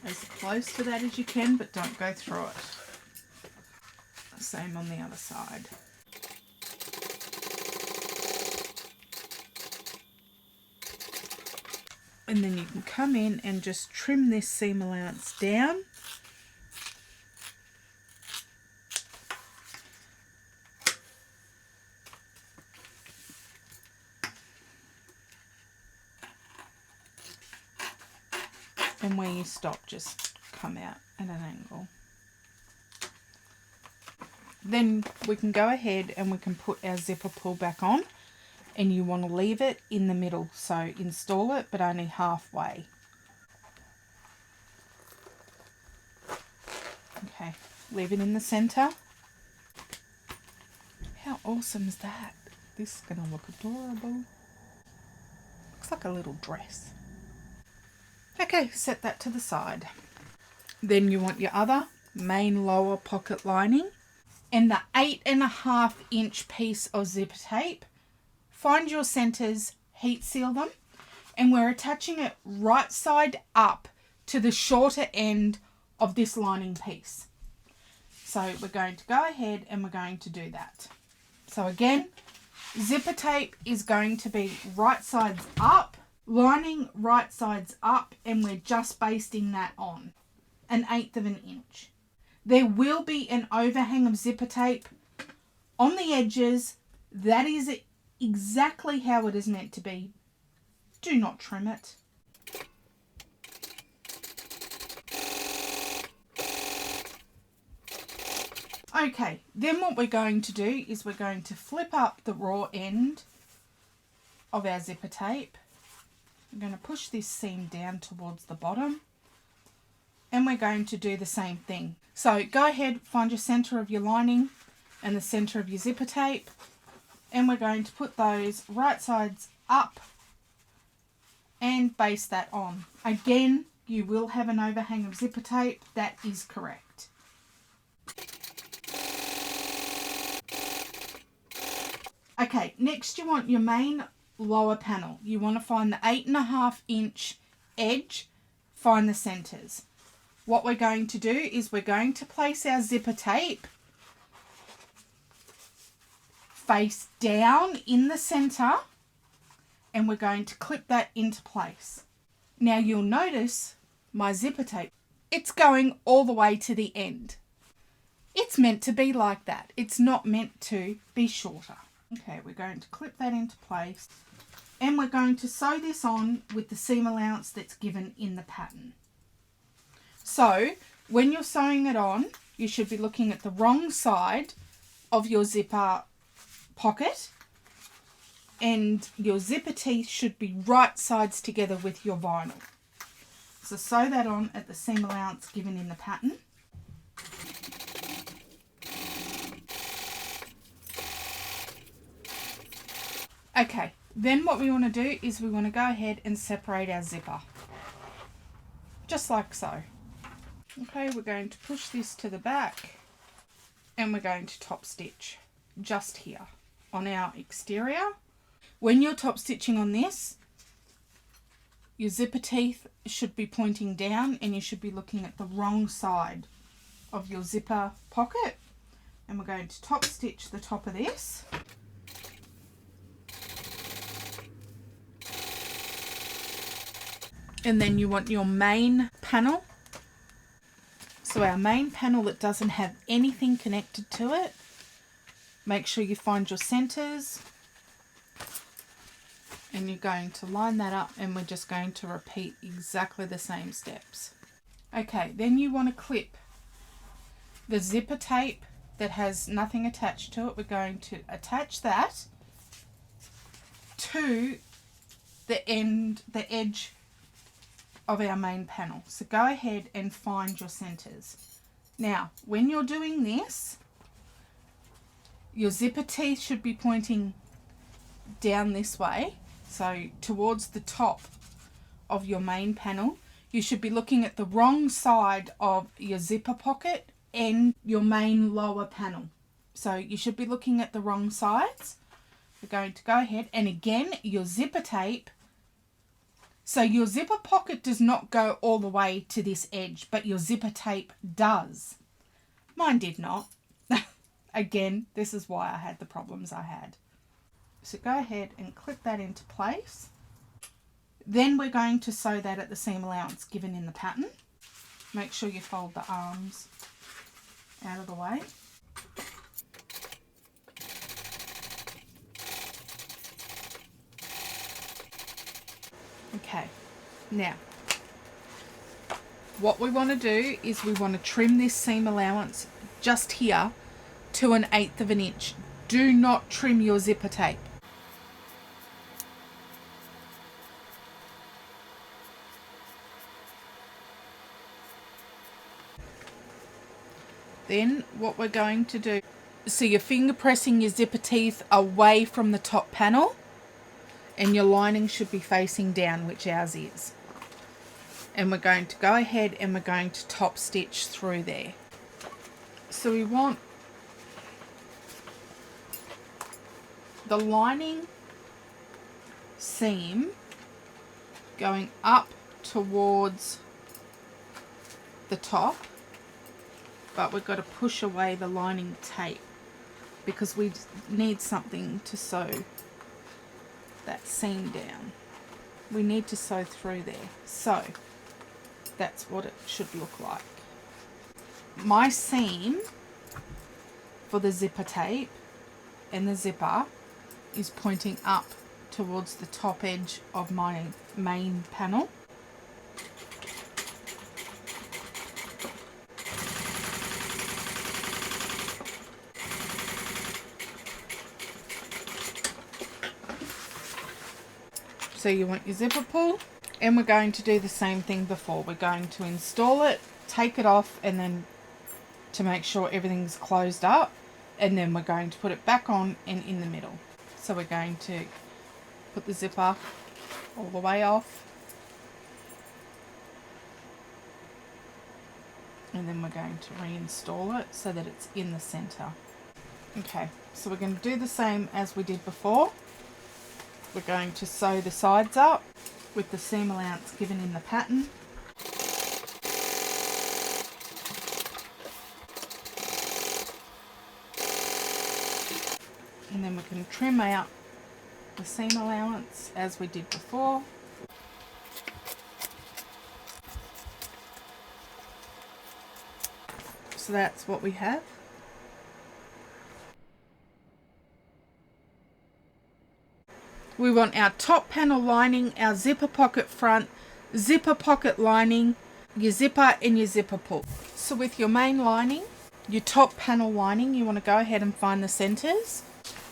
As close to that as you can, but don't go through it. Same on the other side. And then you can come in and just trim this seam allowance down. And where you stop, just come out at an angle. Then we can go ahead and we can put our zipper pull back on, and you want to leave it in the middle. So install it, but only halfway. Okay, leave it in the center. How awesome is that? This is going to look adorable. Looks like a little dress. Okay, set that to the side. Then you want your other main lower pocket lining and the 8.5 inch piece of zipper tape. Find your centers, heat seal them, and we're attaching it right side up to the shorter end of this lining piece. So we're going to go ahead and we're going to do that. So again, zipper tape is going to be right sides up Lining right sides up, and we're just basting that on 1/8 of an inch. There will be an overhang of zipper tape on the edges. That is exactly how it is meant to be. Do not trim it. Okay, then what we're going to do is we're going to flip up the raw end of our zipper tape. I'm going to push this seam down towards the bottom, and we're going to do the same thing. So go ahead, find your center of your lining and the center of your zipper tape, and we're going to put those right sides up and baste that on. Again, you will have an overhang of zipper tape. That is correct. Okay, next you want your main lower panel. You want to find the 8.5 inch edge, find the centers. What we're going to do is we're going to place our zipper tape face down in the center, and we're going to clip that into place. Now you'll notice my zipper tape, it's going all the way to the end. It's meant to be like that. It's not meant to be shorter. Okay, we're going to clip that into place, and we're going to sew this on with the seam allowance that's given in the pattern. So when you're sewing it on, you should be looking at the wrong side of your zipper pocket, and your zipper teeth should be right sides together with your vinyl. So sew that on at the seam allowance given in the pattern. Okay, then what we want to do is we want to go ahead and separate our zipper. Just like so. Okay, we're going to push this to the back, and we're going to top stitch just here on our exterior. When you're top stitching on this, your zipper teeth should be pointing down, and you should be looking at the wrong side of your zipper pocket. And we're going to top stitch the top of this. And then you want your main panel. So our main panel that doesn't have anything connected to it, make sure you find your centers, and you're going to line that up, and we're just going to repeat exactly the same steps. Okay, then you want to clip the zipper tape that has nothing attached to it. We're going to attach that to the edge of our main panel. So go ahead and find your centers. Now, when you're doing this, your zipper teeth should be pointing down this way, so towards the top of your main panel. You should be looking at the wrong side of your zipper pocket and your main lower panel. So you should be looking at the wrong sides. We're going to go ahead, and again, your zipper tape. So your zipper pocket does not go all the way to this edge, but your zipper tape does. Mine did not. Again, this is why I had the problems I had. So go ahead and clip that into place. Then we're going to sew that at the seam allowance given in the pattern. Make sure you fold the arms out of the way. Okay, now what we want to do is we want to trim this seam allowance just here to 1/8 of an inch. Do not trim your zipper tape. Then what we're going to do, so you're finger pressing your zipper teeth away from the top panel, and your lining should be facing down, which ours is. And we're going to go ahead and we're going to top stitch through there. So we want the lining seam going up towards the top, but we've got to push away the lining tape because we need something to sew that seam down. we need to sew through there. So that's what it should look like. My seam for the zipper tape and the zipper is pointing up towards the top edge of my main panel. So you want your zipper pull, and we're going to do the same thing before. We're going to install it, take it off, and then to make sure everything's closed up, and then we're going to put it back on and in the middle. So we're going to put the zipper all the way off, and then we're going to reinstall it so that it's in the center. Okay, so we're going to do the same as we did before. We're going to sew the sides up with the seam allowance given in the pattern. And then we can trim out the seam allowance as we did before. So that's what we have. We want our top panel lining, our zipper pocket front, zipper pocket lining, your zipper and your zipper pull. So with your main lining, your top panel lining, you want to go ahead and find the centers.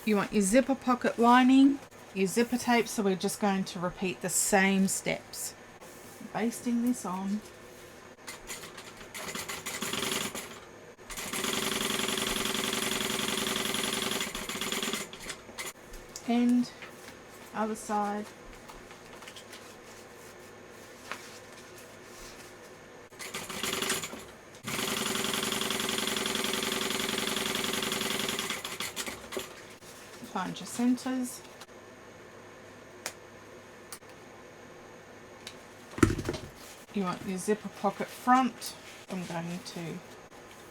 You want your zipper pocket lining, your zipper tape, so we're just going to repeat the same steps. Basting this on. And other side. Find your centers. You want your zipper pocket front. I'm going to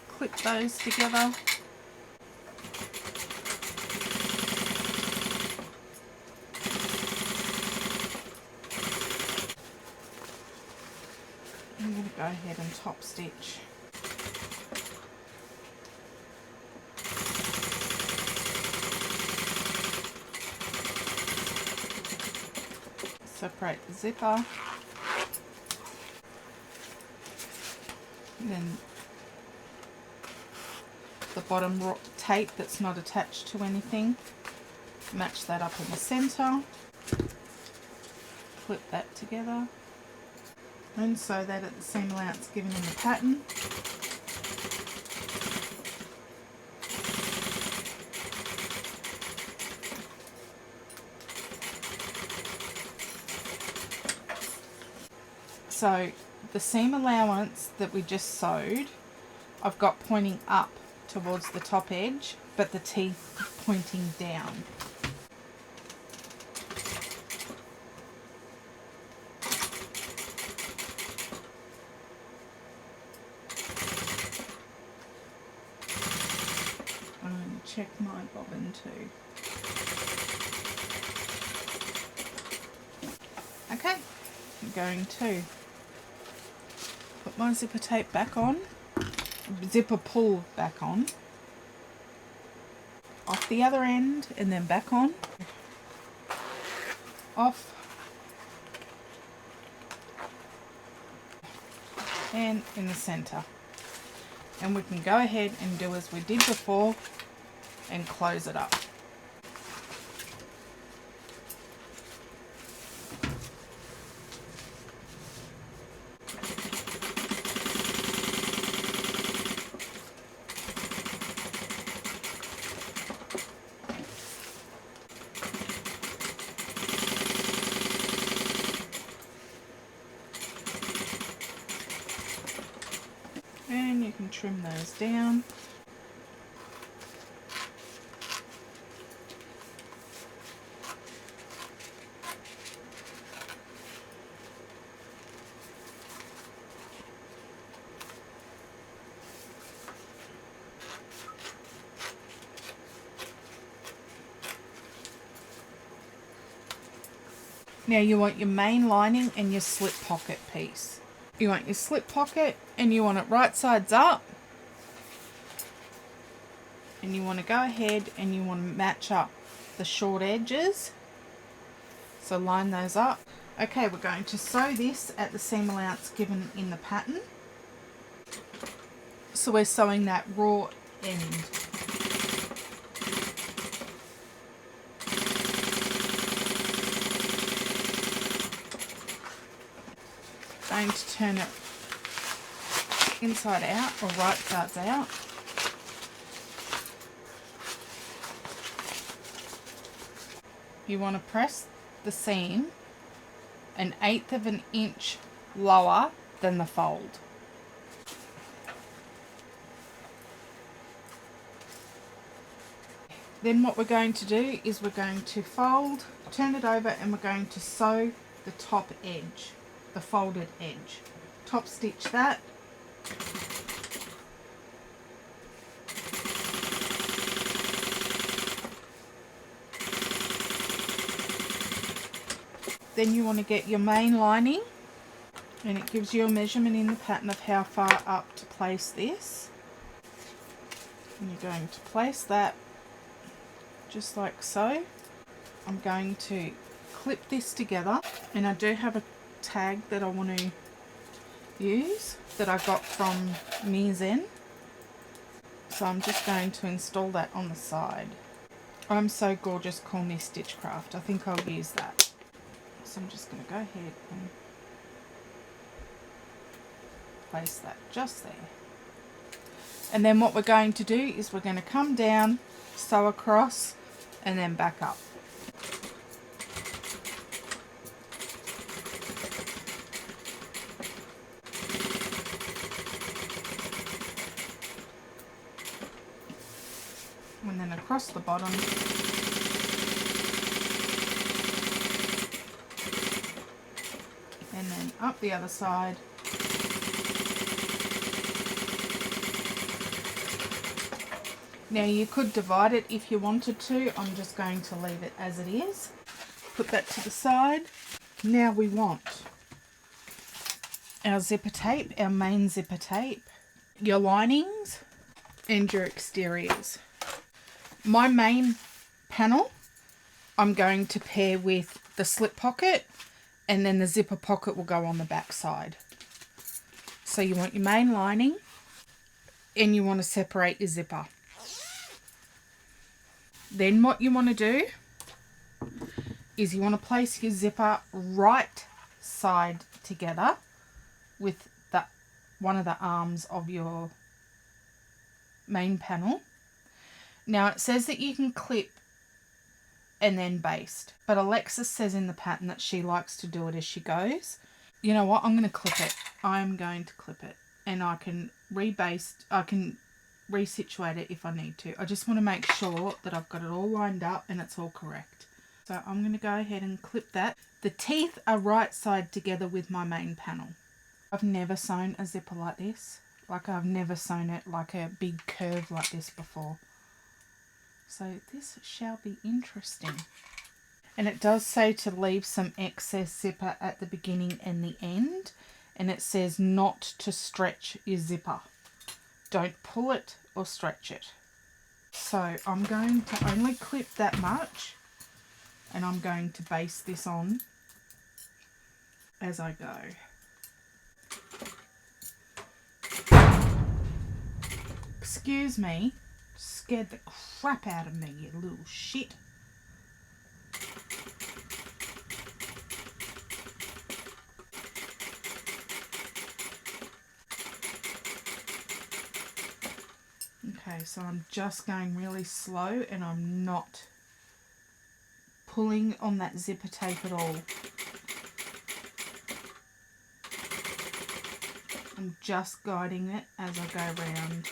clip those together. I'm going to go ahead and top stitch. Separate the zipper. And then the bottom tape that's not attached to anything. Match that up in the center. Clip that together. And sew that at the seam allowance given in the pattern. So the seam allowance that we just sewed, I've got pointing up towards the top edge, but the teeth pointing down. Check my bobbin too. Okay, I'm going to put my zipper tape back on, zipper pull back on, off the other end and then back on, off, and in the center. And we can go ahead and do as we did before and close it up. And you can trim those down. Now you want your main lining and your slip pocket piece. You want your slip pocket and you want it right sides up. And you want to go ahead and you want to match up the short edges. So line those up. Okay, we're going to sew this at the seam allowance given in the pattern. So we're sewing that raw end. Going to turn it inside out or right sides out. You want to press the seam 1/8 of an inch lower than the fold. Then what we're going to do is we're going to fold, turn it over, and we're going to sew the top edge, the folded edge. Top stitch that. Then you want to get your main lining, and it gives you a measurement in the pattern of how far up to place this. And you're going to place that just like so. I'm going to clip this together, and I do have a tag that I want to use that I got from Zen. So I'm just going to install that on the side. I'm So Gorgeous, Call Me Stitchcraft. I think I'll use that. So I'm just going to go ahead and place that just there. And then what we're going to do is we're going to come down, sew across, and then back up. And then across the bottom. And then up the other side. Now you could divide it if you wanted to. I'm just going to leave it as it is. Put that to the side. Now we want our zipper tape, our main zipper tape, your linings and your exteriors. My main panel I'm going to pair with the slip pocket, and then the zipper pocket will go on the back side. So you want your main lining and you want to separate your zipper. Then what you want to do is you want to place your zipper right side together with one of the arms of your main panel. Now it says that you can clip and then baste, but Alexis says in the pattern that she likes to do it as she goes. You know what? I'm going to clip it. I'm going to clip it, and I can rebaste. I can resituate it if I need to. I just want to make sure that I've got it all lined up and it's all correct. So I'm going to go ahead and clip that. The teeth are right side together with my main panel. I've never sewn a zipper like this. Like I've never sewn it like a big curve like this before. So this shall be interesting. And it does say to leave some excess zipper at the beginning and the end. And it says not to stretch your zipper. Don't pull it or stretch it. So I'm going to only clip that much, and I'm going to baste this on as I go. Excuse me, scared the crap out of me, you little shit. Okay, so I'm just going really slow, and I'm not pulling on that zipper tape at all. I'm just guiding it as I go around.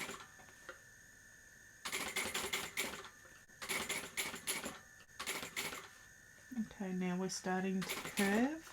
Okay, now we're starting to curve.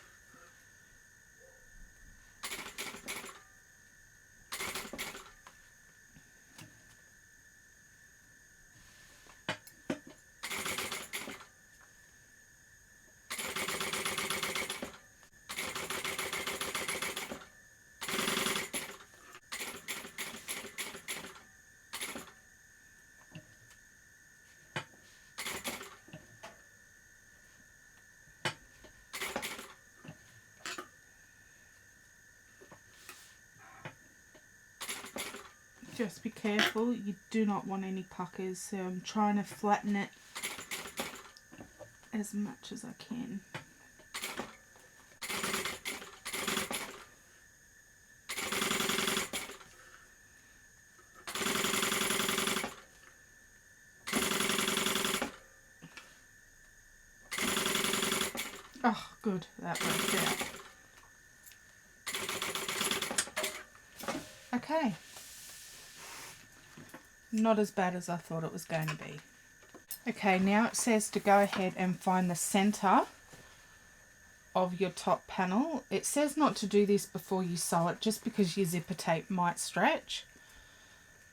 Just be careful, you do not want any puckers, so I'm trying to flatten it as much as I can. Oh, good, that worked out. Okay. Not as bad as I thought it was going to be. Okay, now it says to go ahead and find the center of your top panel. It says not to do this before you sew it, just because your zipper tape might stretch.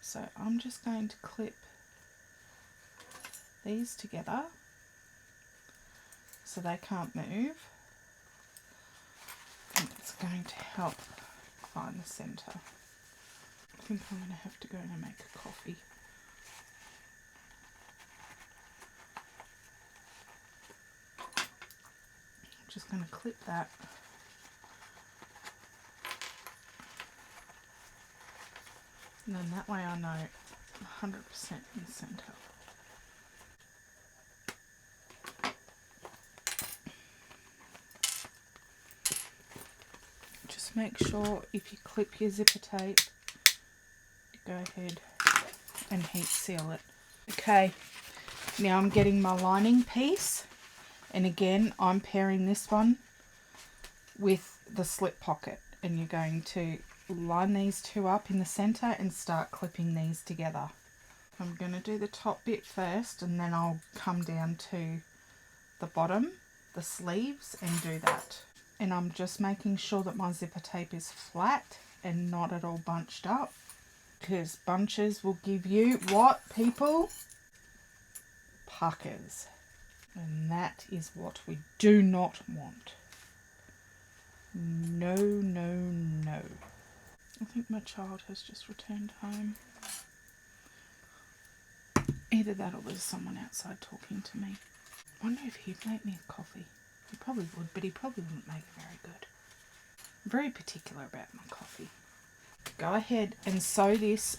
So I'm just going to clip these together so they can't move. And it's going to help find the center. I think I'm going to have to go and make a coffee. I'm just going to clip that. And then that way I know 100% in the center. Just make sure if you clip your zipper tape, go ahead and heat seal it. Okay, now I'm getting my lining piece, and again I'm pairing this one with the slip pocket, and you're going to line these two up in the center and start clipping these together. I'm going to do the top bit first, and then I'll come down to the bottom, the sleeves, and do that. And I'm just making sure that my zipper tape is flat and not at all bunched up, because bunches will give you what, people? Puckers. And that is what we do not want. No, no, no. I think my child has just returned home. Either that or there's someone outside talking to me. I wonder if he'd make me a coffee. He probably would, but he probably wouldn't make it very good. I'm very particular about my coffee. Go ahead and sew this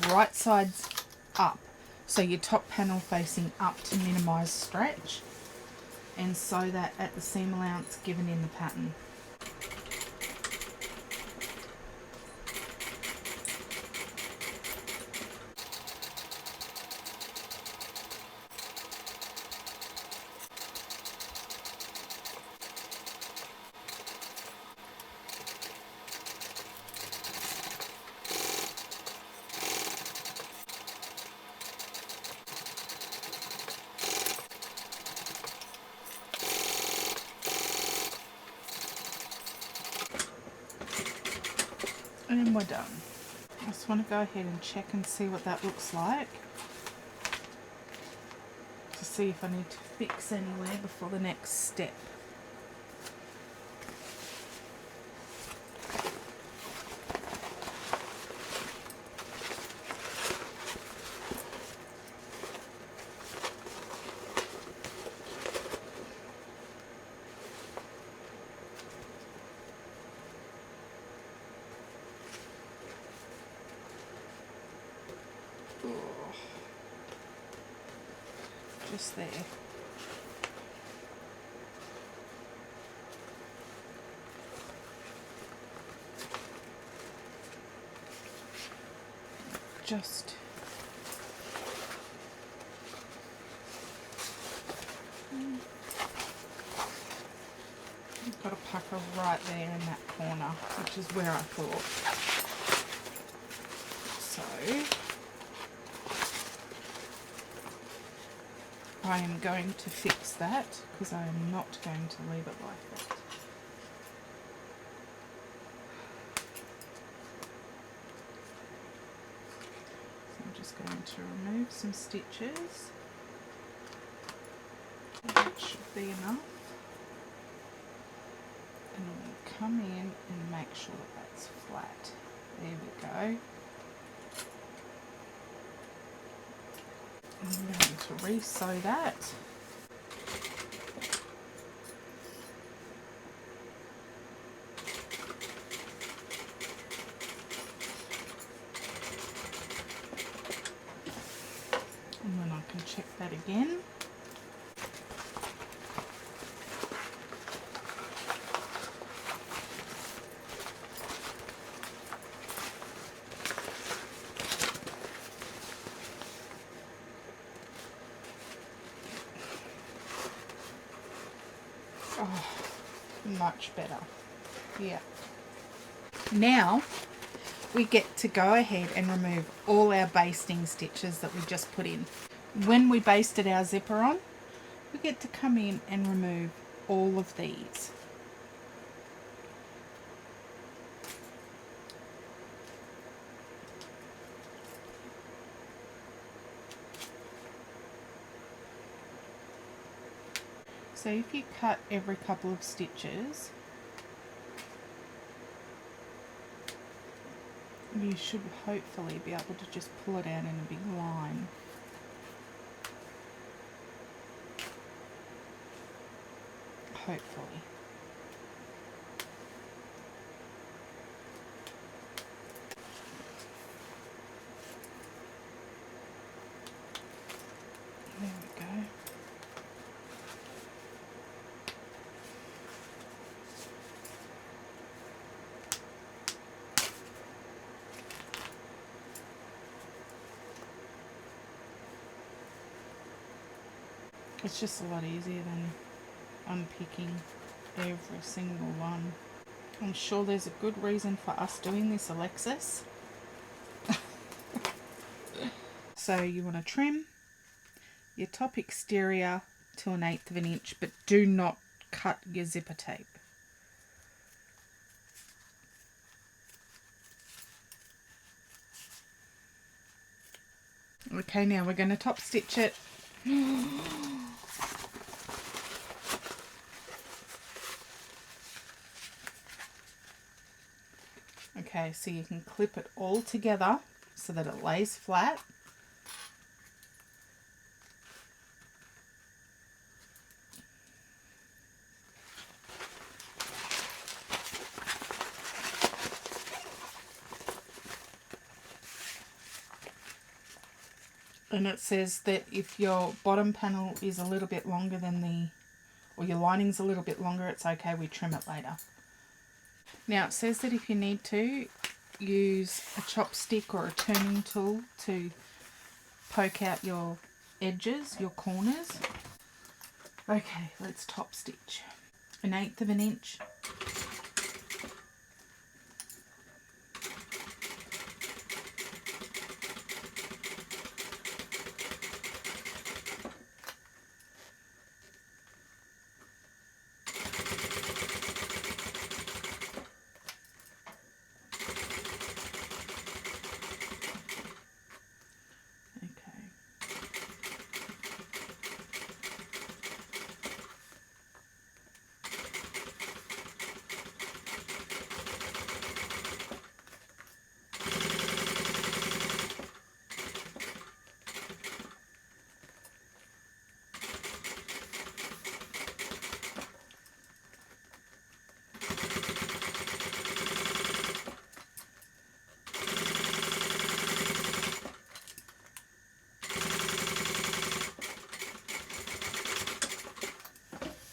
right sides up. So your top panel facing up to minimise stretch. And sew that at the seam allowance given in the pattern. And we're done. I just want to go ahead and check and see what that looks like, to see if I need to fix anywhere before the next step. Just there. Just got a pucker right there in that corner, which is where I thought. So I am going to fix that, because I am not going to leave it like that. So I'm just going to remove some stitches. That should be enough. And I'm going to come in and make sure that that's flat. There we go. I'm going to re-sew that. check that again. Oh, much better. Yeah. Now we get to go ahead and remove all our basting stitches that we just put in. When we basted our zipper on, we get to come in and remove all of these. So if you cut every couple of stitches, you should hopefully be able to just pull it out in a big line. Hopefully. There we go. It's just a lot easier than unpicking every single one. I'm sure there's a good reason for us doing this, Alexis. So you want to trim your top exterior to 1/8 of an inch, but do not cut your zipper tape. Okay, now we're going to top stitch it. Okay, so you can clip it all together so that it lays flat. And it says that if your bottom panel is a little bit longer than or your lining's a little bit longer, it's okay, we trim it later. Now it says that if you need to, use a chopstick or a turning tool to poke out your edges, your corners. Okay, let's top stitch. 1/8 of an inch.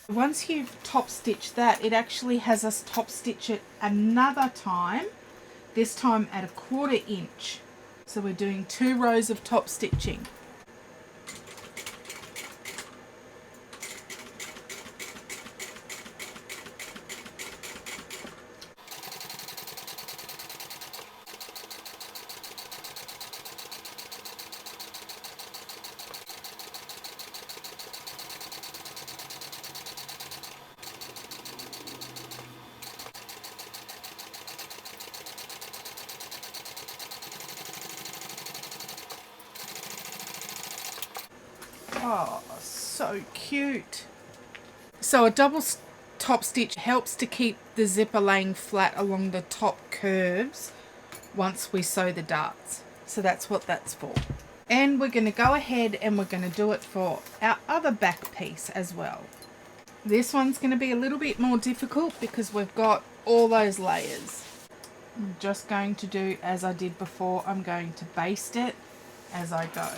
Once you've top stitched that, it actually has us top stitch it another time, this time at 1/4 inch. So we're doing 2 rows of top stitching. Oh, so cute. So a double top stitch helps to keep the zipper laying flat along the top curves once we sew the darts. So that's what that's for. And we're going to go ahead and we're going to do it for our other back piece as well. This one's going to be a little bit more difficult because we've got all those layers. I'm just going to do as I did before. I'm going to baste it as I go.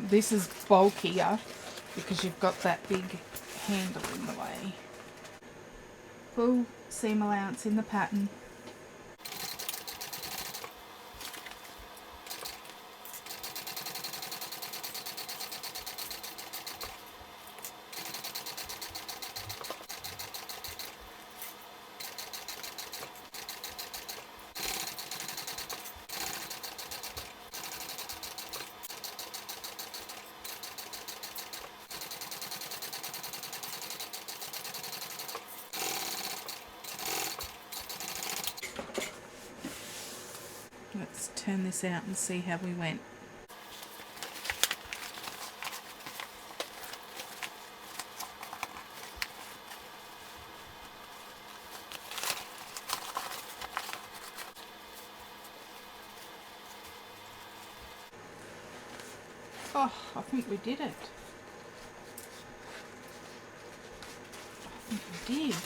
This is bulkier because you've got that big handle in the way. Full seam allowance in the pattern. Let's turn this out and see how we went. Oh, I think we did it. I think we did.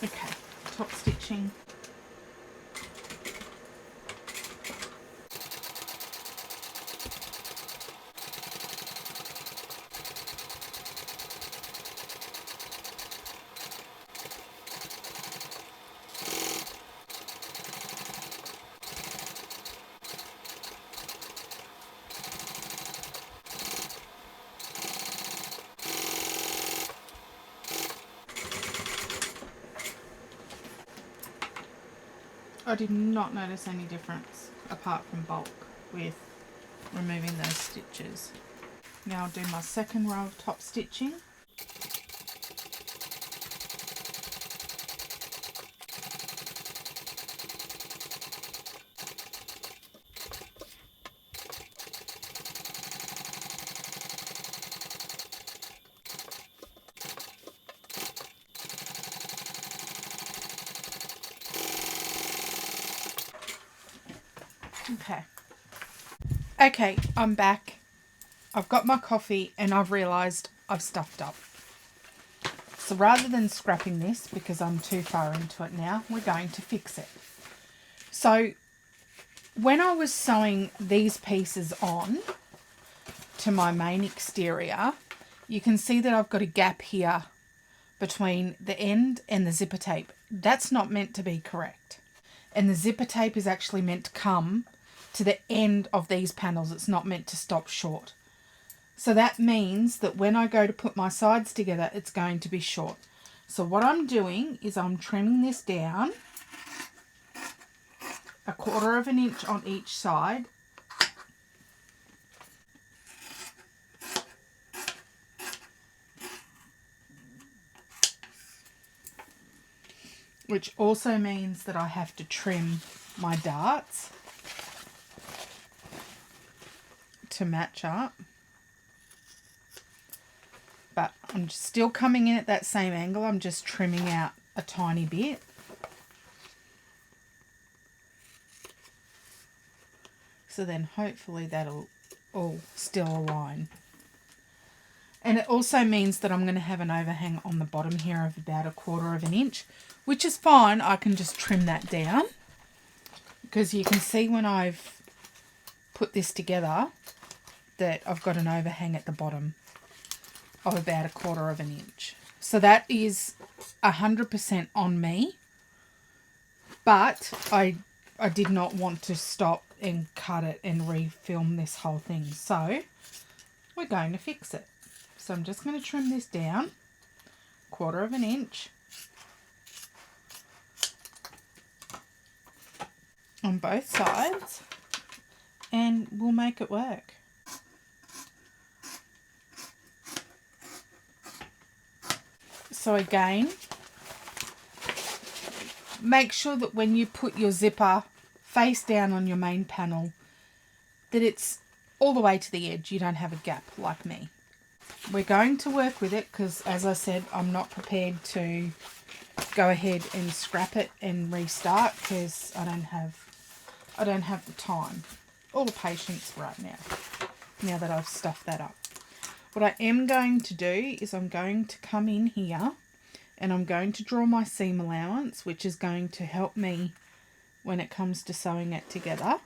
Okay, top stitching. I did not notice any difference apart from bulk with removing those stitches. Now I'll do my second row of top stitching. Okay, I'm back. I've got my coffee and I've realised I've stuffed up. So rather than scrapping this, because I'm too far into it now, we're going to fix it. So when I was sewing these pieces on to my main exterior, you can see that I've got a gap here between the end and the zipper tape. That's not meant to be correct. And the zipper tape is actually meant to come to the end of these panels. It's not meant to stop short. So that means that when I go to put my sides together, it's going to be short. So what I'm doing is I'm trimming this down 1/4 of an inch on each side. Which also means that I have to trim my darts to match up. But I'm still coming in at that same angle. I'm just trimming out a tiny bit. So then hopefully that'll all still align. And it also means that I'm going to have an overhang on the bottom here of about 1/4 of an inch, which is fine. I can just trim that down because you can see when I've put this together that I've got an overhang at the bottom of about 1/4 of an inch. So that is 100% on me, but I did not want to stop and cut it and refilm this whole thing. So we're going to fix it. So I'm just going to trim this down 1/4 of an inch on both sides and we'll make it work. So again, make sure that when you put your zipper face down on your main panel, that it's all the way to the edge. You don't have a gap like me. We're going to work with it because, as I said, I'm not prepared to go ahead and scrap it and restart because I don't have the time or the patience right now that I've stuffed that up. What I am going to do is I'm going to come in here and I'm going to draw my seam allowance, which is going to help me when it comes to sewing it together.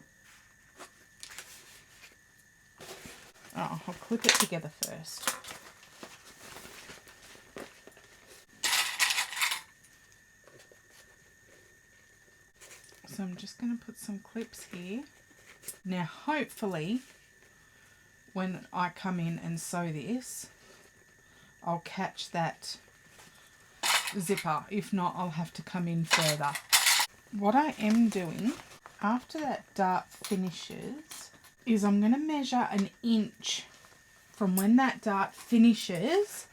Oh, I'll clip it together first. So I'm just going to put some clips here. Now hopefully when I come in and sew this, I'll catch that zipper. If not, I'll have to come in further. What I am doing after that dart finishes is I'm going to measure 1 inch from when that dart finishes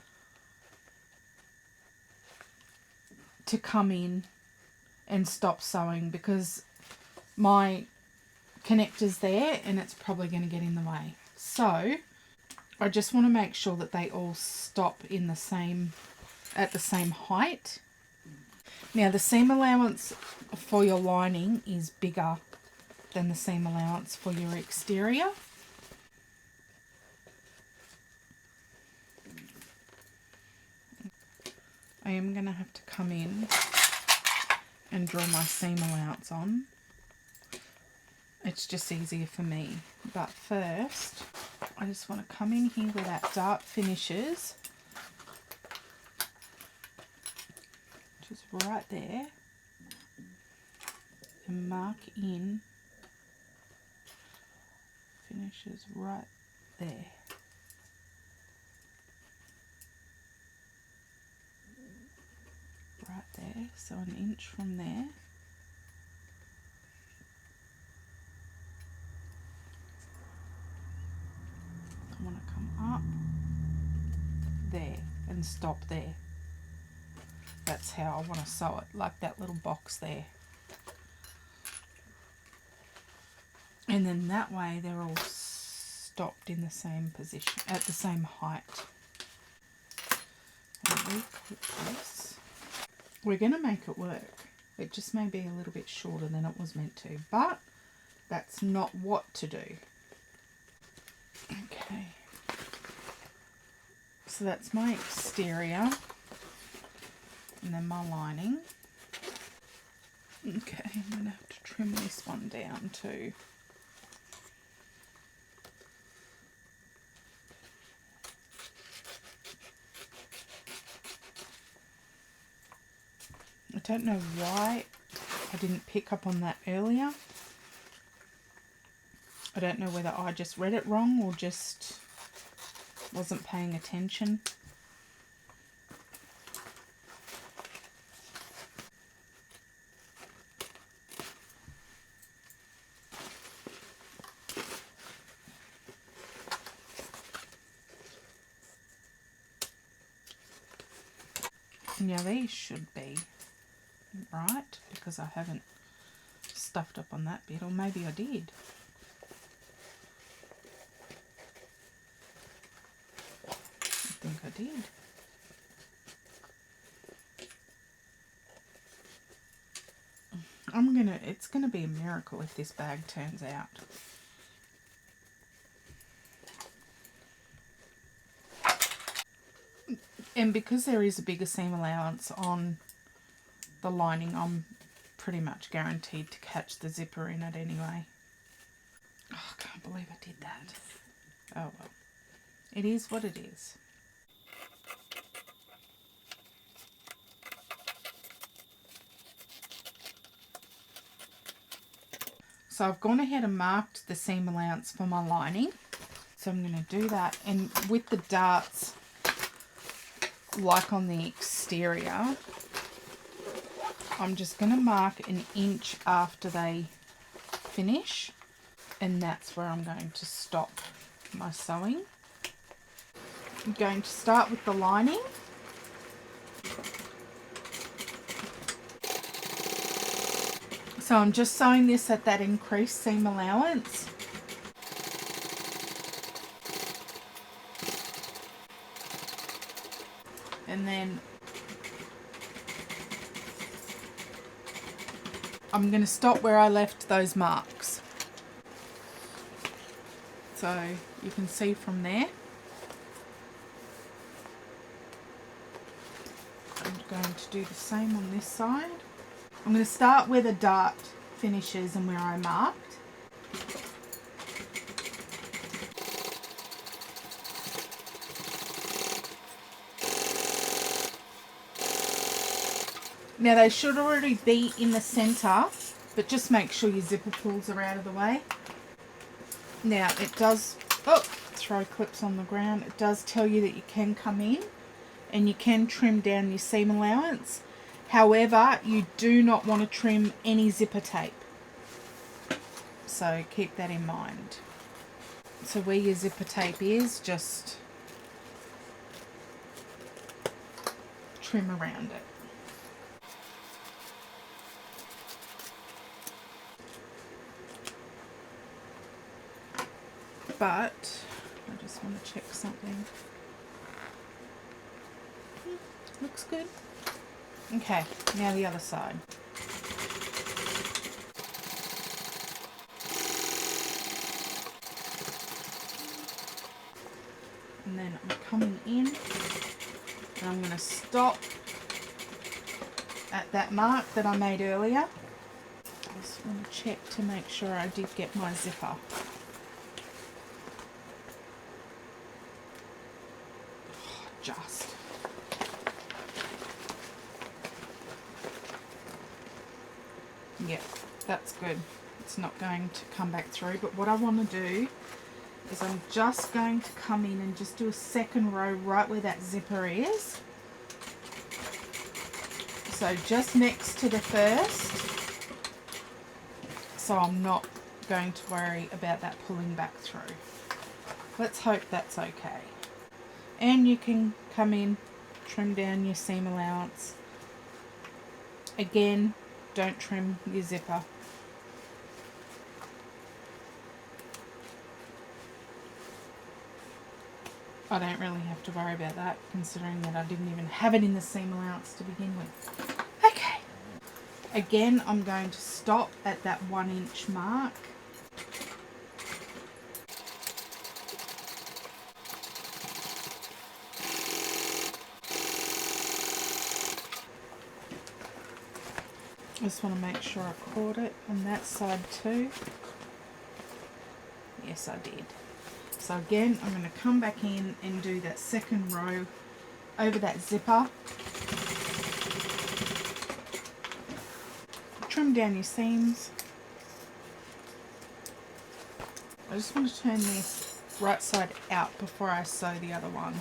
to come in and stop sewing, because my connector's there and it's probably going to get in the way. So I just want to make sure that they all stop in the same, at the same height. Now the seam allowance for your lining is bigger than the seam allowance for your exterior. I am going to have to come in and draw my seam allowance on. It's just easier for me. But first, I just want to come in here where that dart finishes, which is right there, and mark in, finishes right there. Right there, so 1 inch from there. I want to come up there and stop there. That's how I want to sew it, like that little box there. And then that way they're all stopped in the same position, at the same height. And re-clip this. We're going to make it work. It just may be a little bit shorter than it was meant to, but that's not what to do. Okay. So that's my exterior. And then my lining. Okay, I'm going to have to trim this one down too. I don't know why I didn't pick up on that earlier. I don't know whether I just read it wrong or just wasn't paying attention. Now these should be right, because I haven't stuffed up on that bit, or maybe I did. I think I did. It's gonna be a miracle if this bag turns out. And because there is a bigger seam allowance on the lining, I'm pretty much guaranteed to catch the zipper in it anyway. Oh, I can't believe I did that. Oh well. It is what it is. So I've gone ahead and marked the seam allowance for my lining. So I'm going to do that. And with the darts, like on the exterior, I'm just going to mark 1 inch after they finish, and that's where I'm going to stop my sewing. I'm going to start with the lining. So I'm just sewing this at that increased seam allowance. And then I'm going to stop where I left those marks. So you can see from there. I'm going to do the same on this side. I'm going to start where the dart finishes and where I marked. Now they should already be in the centre, but just make sure your zipper pulls are out of the way. Now it does, throw clips on the ground, it does tell you that you can come in and you can trim down your seam allowance. However, you do not want to trim any zipper tape. So keep that in mind. So where your zipper tape is, just trim around it. But I just want to check something. Looks good. Okay, now the other side. And then I'm coming in and I'm going to stop at that mark that I made earlier. I just want to check to make sure I did get my zipper. Just. Yep, that's good. It's not going to come back through, but what I want to do is I'm just going to come in and just do a second row right where that zipper is. So just next to the first, so I'm not going to worry about that pulling back through. Let's hope that's okay. And you can come in, trim down your seam allowance. Again, don't trim your zipper. I don't really have to worry about that, considering that I didn't even have it in the seam allowance to begin with. Okay. Again, I'm going to stop at that 1 inch mark. I just want to make sure I caught it on that side too. Yes, I did. So again, I'm going to come back in and do that second row over that zipper. Trim down your seams. I just want to turn this right side out before I sew the other one.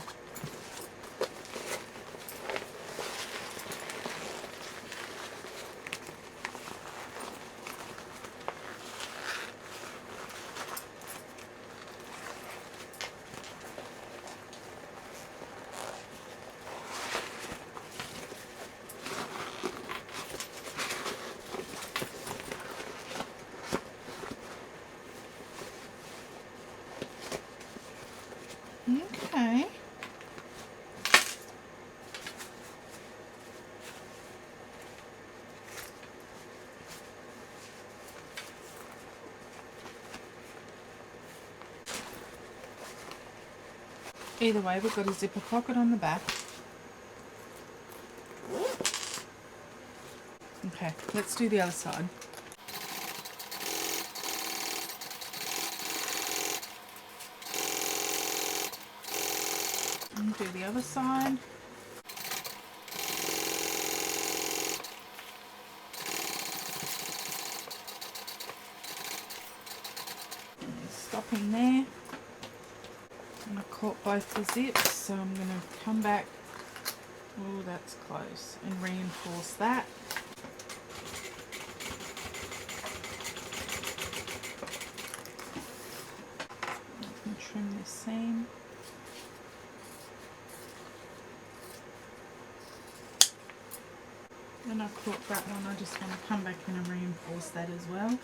Okay. Either way, we've got a zipper pocket on the back. Okay, let's do the other side. And do the other side. Stopping there. And I caught both the zips, so I'm going to come back. Oh, that's close. And reinforce that. And trim this seam. And I caught that one, I just want to come back in and reinforce that as well.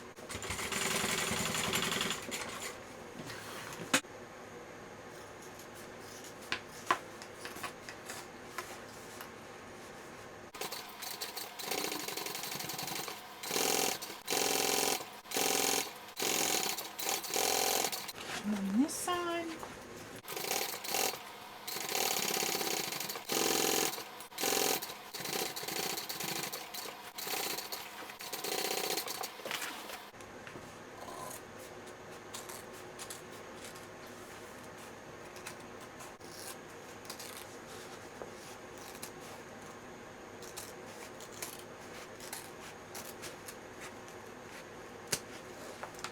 And on this side.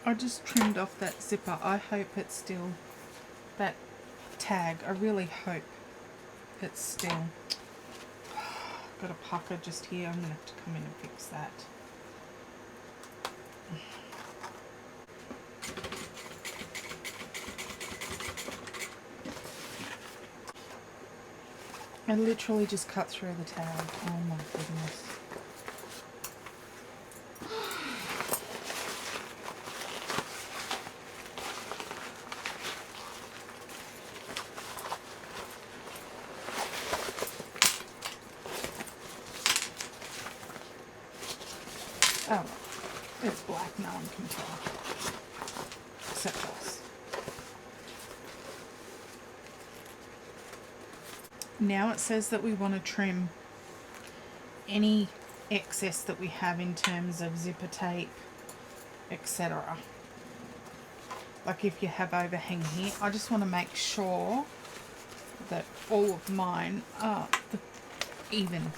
I just trimmed off that zipper. I hope it's still that tag. I really hope it's still. Got a pucker just here. I'm going to have to come in and fix that. I literally just cut through the tag. Oh my goodness. Oh, it's black. No one can tell. Except us. Now it says that we want to trim any excess that we have in terms of zipper tape, etc. Like if you have overhang here, I just want to make sure that all of mine are even.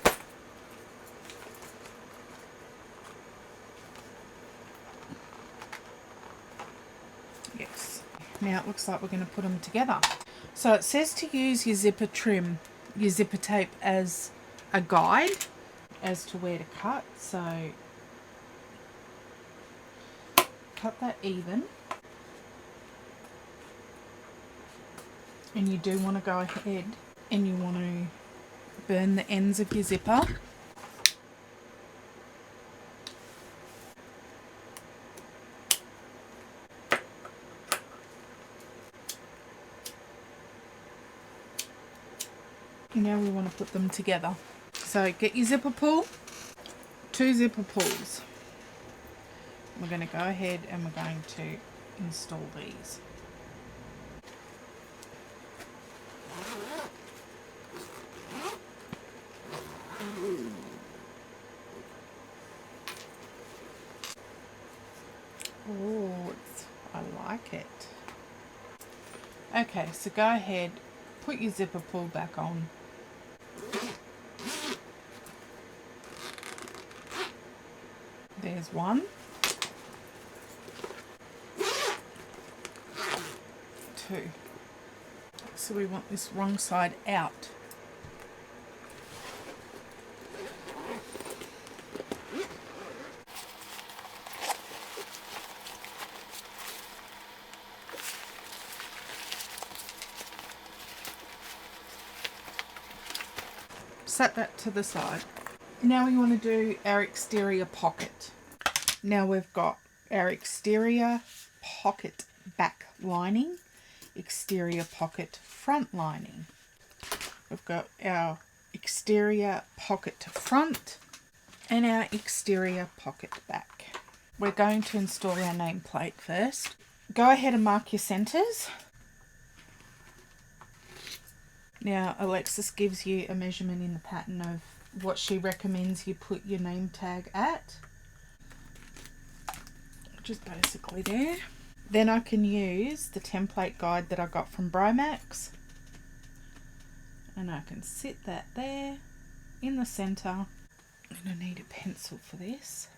Yes. Now it looks like we're going to put them together. So it says to use your zipper trim, your zipper tape as a guide as to where to cut. So cut that even. And you do want to go ahead and you want to burn the ends of your zipper. Now we want to put them together. So get your zipper pull, 2 zipper pulls. We're going to go ahead and we're going to install these. Oh, I like it. Okay, so go ahead, put your zipper pull back on. There's 1. 2. So we want this wrong side out. Set that to the side. Now we want to do our exterior pocket. Now we've got our exterior pocket back lining, exterior pocket front lining. We've got our exterior pocket front and our exterior pocket back. We're going to install our nameplate first. Go ahead and mark your centres. Now Alexis gives you a measurement in the pattern of what she recommends you put your name tag at. Just basically there. Then I can use the template guide that I got from Bromax. And I can sit that there in the centre. And I need a pencil for this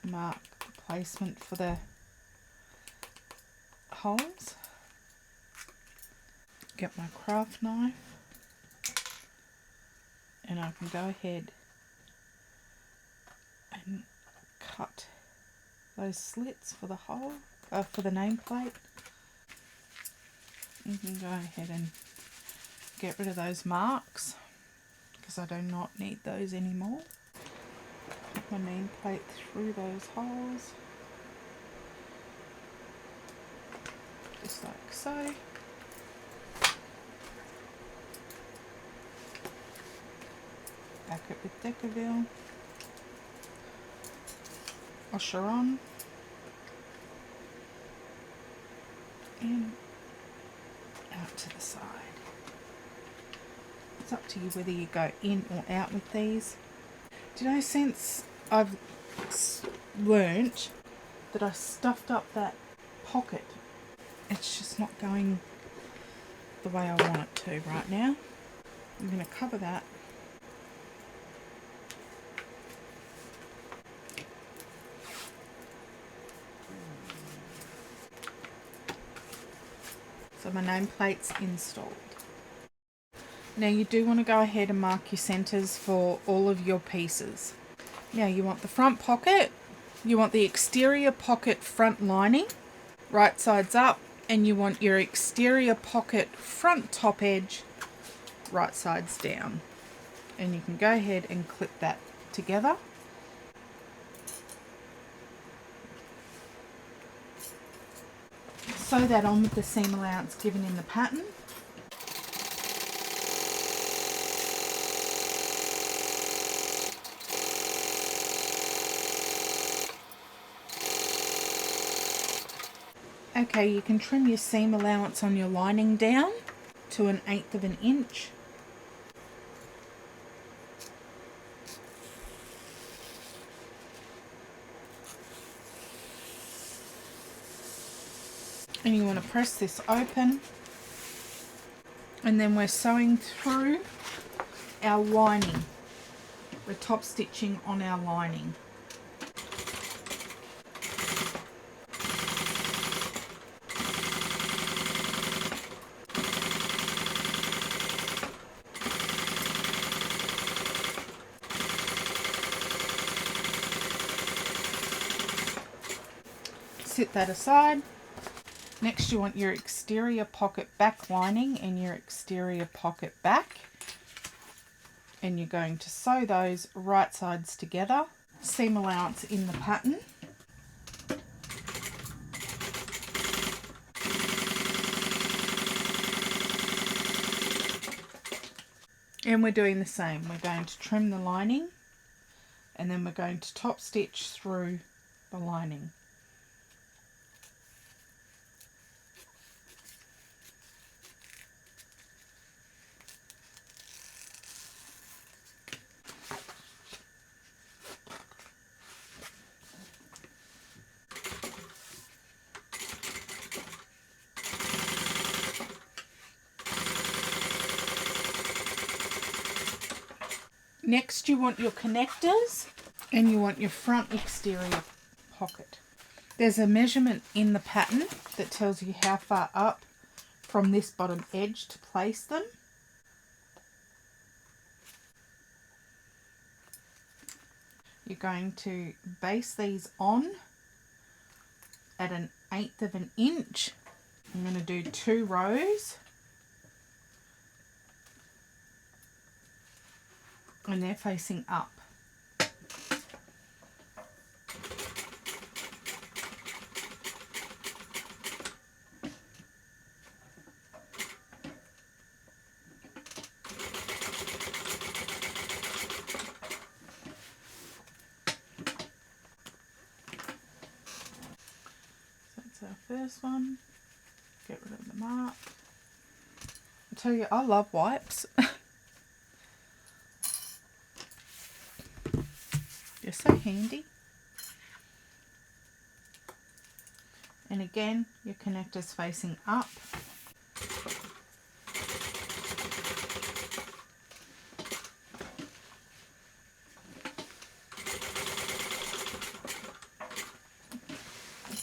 to mark the placement for the holes. Get my craft knife and I can go ahead and cut those slits for the hole, for the nameplate. You can go ahead and get rid of those marks because I do not need those anymore. Put my nameplate through those holes, just like so. Back it with Decaville, washer on, and out to the side. It's up to you whether you go in or out with these. Do you know, since I've learnt that I stuffed up that pocket, it's just not going the way I want it to right now. I'm going to cover that. So my nameplate's installed. Now you do want to go ahead and mark your centres for all of your pieces. Now you want the front pocket, you want the exterior pocket front lining, right sides up, and you want your exterior pocket front top edge, right sides down. And you can go ahead and clip that together. Sew that on with the seam allowance given in the pattern. Okay, you can trim your seam allowance on your lining down to 1/8 of an inch. And you want to press this open, and then we're sewing through our lining. We're top stitching on our lining. Sit that aside. Next you want your exterior pocket back lining and your exterior pocket back. And you're going to sew those right sides together. Seam allowance in the pattern. And we're doing the same. We're going to trim the lining and then we're going to top stitch through the lining. Next you want your connectors and you want your front exterior pocket. There's a measurement in the pattern that tells you how far up from this bottom edge to place them. You're going to base these on at 1/8 of an inch. I'm going to do 2 rows. And they're facing up. So that's our first one. Get rid of the mark. I tell you, I love wipes. They're so handy. And again, your connector's facing up.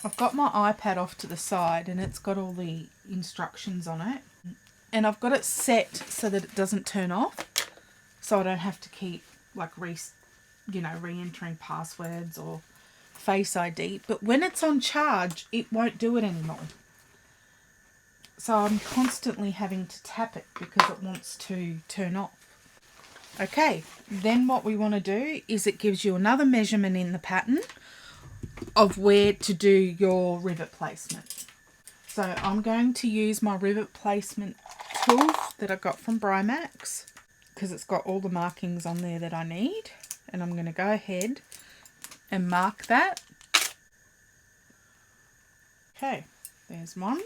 I've got my iPad off to the side and it's got all the instructions on it. And I've got it set so that it doesn't turn off. So I don't have to keep like re-entering passwords or Face ID, but when it's on charge it won't do it anymore, so I'm constantly having to tap it because it wants to turn off. Okay, then what we want to do is it gives you another measurement in the pattern of where to do your rivet placement. So I'm going to use my rivet placement tool that I got from Brimax because it's got all the markings on there that I need. And I'm going to go ahead and mark that. Okay, there's one.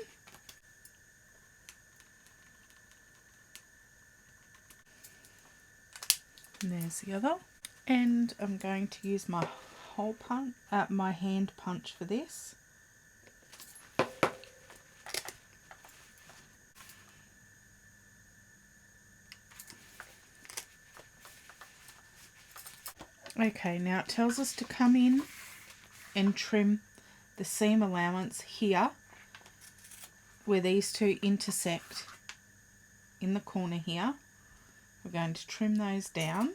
And there's the other. And I'm going to use my hole punch, my hand punch for this. Okay, now it tells us to come in and trim the seam allowance here where these two intersect in the corner here, we're going to trim those down.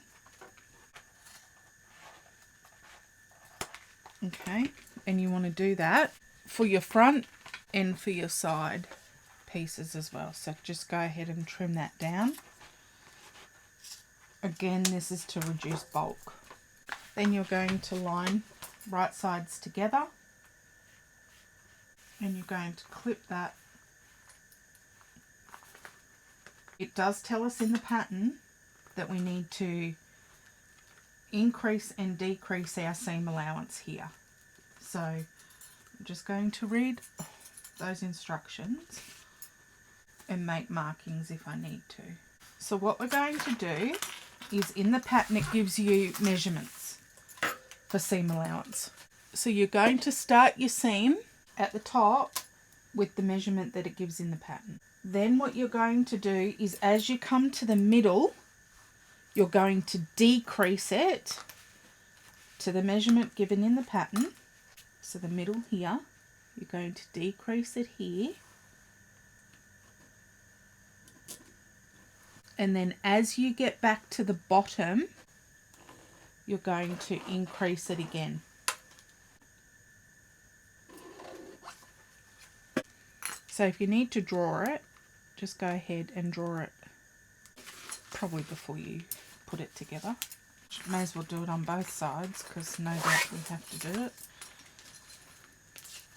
Okay, and you want to do that for your front and for your side pieces as well. So just go ahead and trim that down. Again, this is to reduce bulk. Then you're going to line right sides together, and you're going to clip that. It does tell us in the pattern that we need to increase and decrease our seam allowance here. So I'm just going to read those instructions and make markings if I need to. So what we're going to do is, in the pattern it gives you measurements for seam allowance. So you're going to start your seam at the top with the measurement that it gives in the pattern. Then what you're going to do is, as you come to the middle, you're going to decrease it to the measurement given in the pattern. So the middle here, you're going to decrease it here. And then as you get back to the bottom, you're going to increase it again. So if you need to draw it, just go ahead and draw it probably before you put it together. May as well do it on both sides, because no doubt we have to do it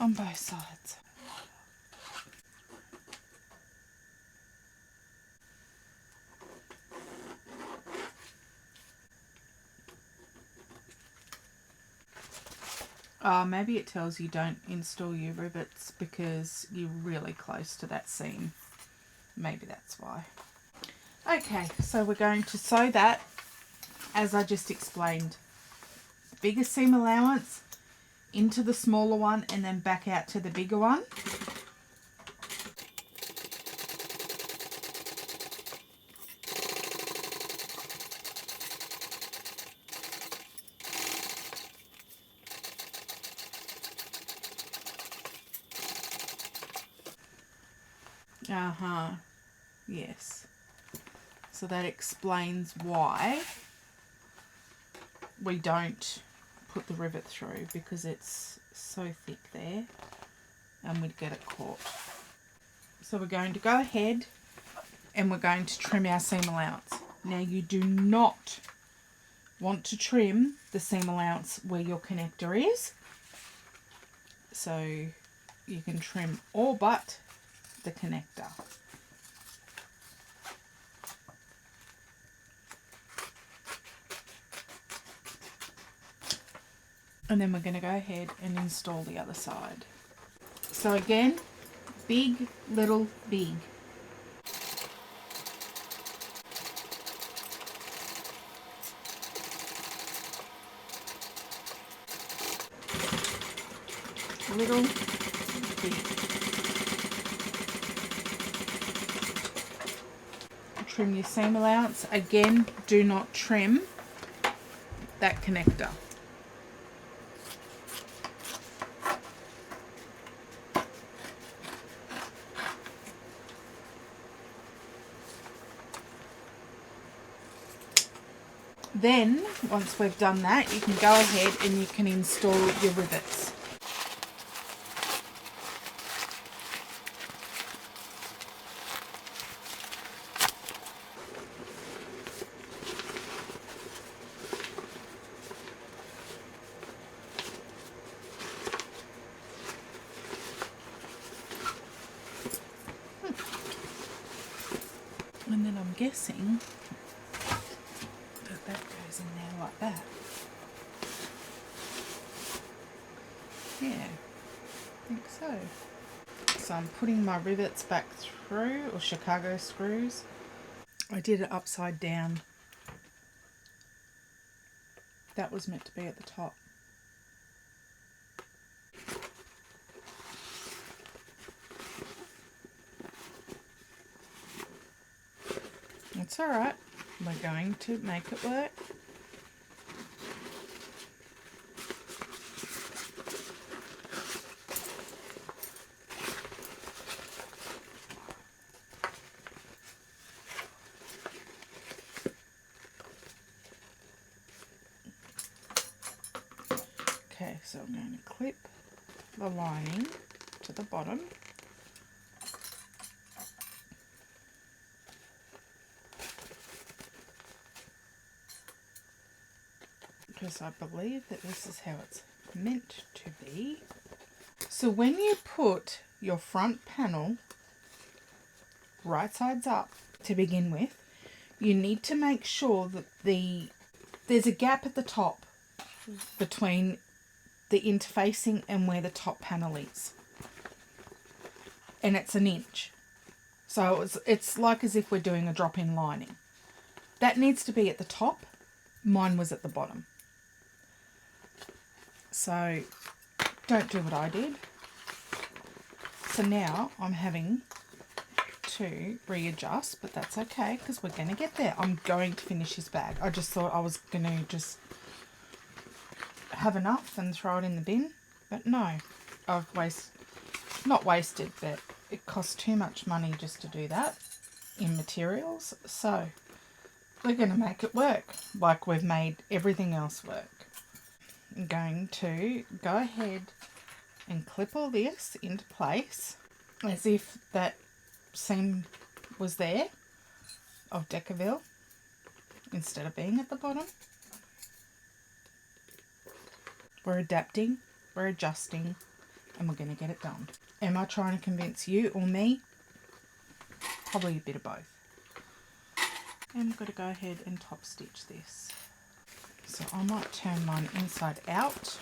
on both sides. Maybe it tells you don't install your rivets because you're really close to that seam. Maybe that's why. Okay, so we're going to sew that as I just explained. Bigger seam allowance into the smaller one and then back out to the bigger one. Yes. So that explains why we don't put the rivet through, because it's so thick there and we'd get it caught. So we're going to go ahead and we're going to trim our seam allowance. Now you do not want to trim the seam allowance where your connector is. So you can trim all but the connector. And then we're going to go ahead and install the other side. So again, big, little, big. Little, big. Trim your seam allowance. Again, do not trim that connector. Then, once we've done that, you can go ahead and you can install your rivets. And then I'm guessing that goes in there like that. Yeah, I think so. So I'm putting my rivets back through, or Chicago screws. I did it upside down. That was meant to be at the top. It's alright. We're going to make it work. I'm going to clip the lining to the bottom. Because I believe that this is how it's meant to be. So when you put your front panel right sides up to begin with, you need to make sure that there's a gap at the top between the interfacing and where the top panel is. And it's an inch. So it's like as if we're doing a drop-in lining. That needs to be at the top. Mine was at the bottom. So don't do what I did. So now I'm having to readjust, but that's okay because we're going to get there. I'm going to finish this bag. I just thought I was going to just have enough and throw it in the bin, but no, I've not wasted, but it costs too much money just to do that in materials. So we're going to make it work like we've made everything else work. I'm going to go ahead and clip all this into place as if that seam was there of Decaville instead of being at the bottom. We're adapting, we're adjusting, and we're going to get it done. Am I trying to convince you or me? Probably a bit of both. And I'm going to go ahead and top stitch this. So I might turn mine inside out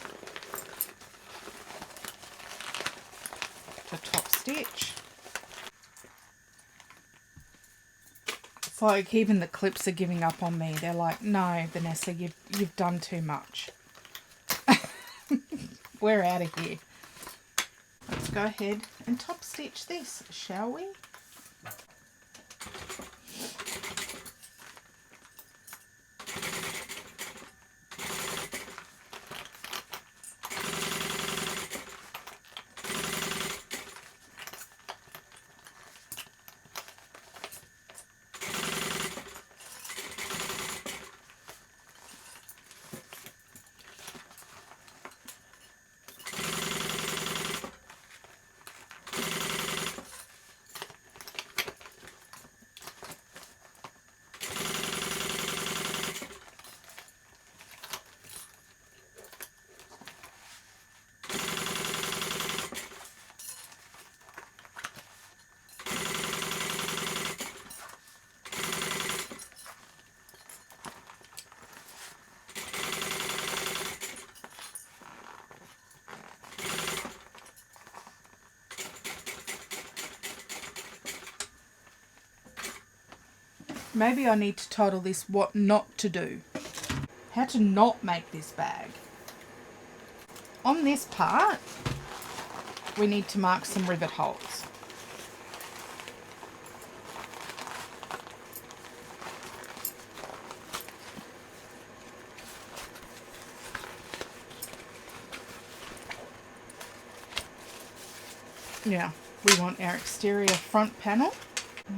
to top stitch. It's like even the clips are giving up on me. They're like, no, Vanessa, you've done too much. We're out of here. Let's go ahead and top stitch this, shall we? Maybe I need to title this What Not to Do. How to not make this bag. On this part, we need to mark some rivet holes. Now, we want our exterior front panel.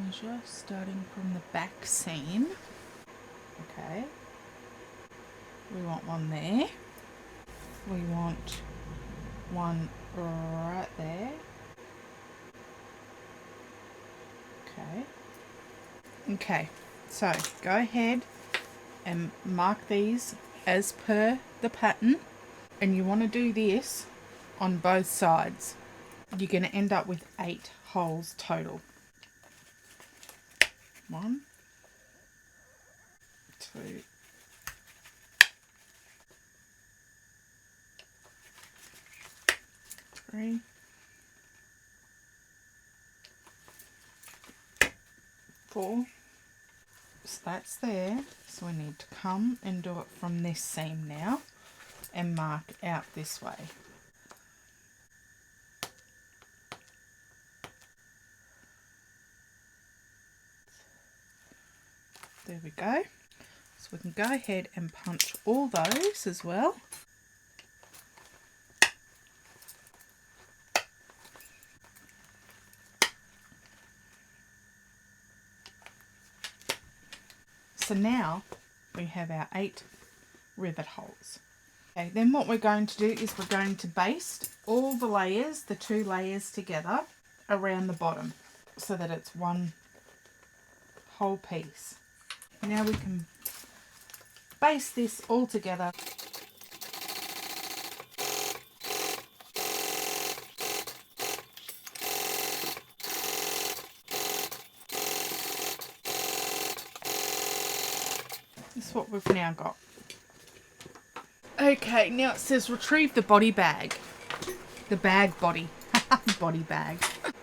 Measure starting from the back seam. Okay. We want one there. We want one right there. Okay. Okay, so go ahead and mark these as per the pattern, and you want to do this on both sides. You're going to end up with 8 holes total. 1, 2, 3, 4. So that's there. So we need to come and do it from this seam now and mark out this way. There we go. So we can go ahead and punch all those as well. So now we have our 8 rivet holes. Okay, then what we're going to do is we're going to baste all the layers, the 2 layers together around the bottom so that it's one whole piece. Now we can baste this all together. This is what we've now got. Okay, now it says retrieve the body bag. The bag body. Body bag.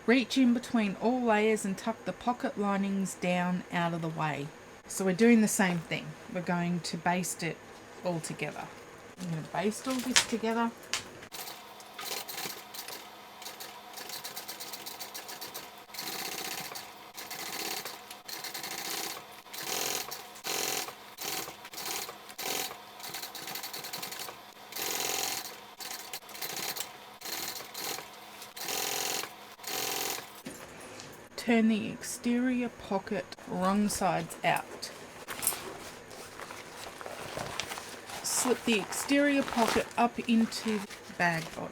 Reach in between all layers and tuck the pocket linings down out of the way. So we're doing the same thing. We're going to baste it all together. I'm going to baste all this together. Turn the exterior pocket wrong sides out. Slip the exterior pocket up into the bag body.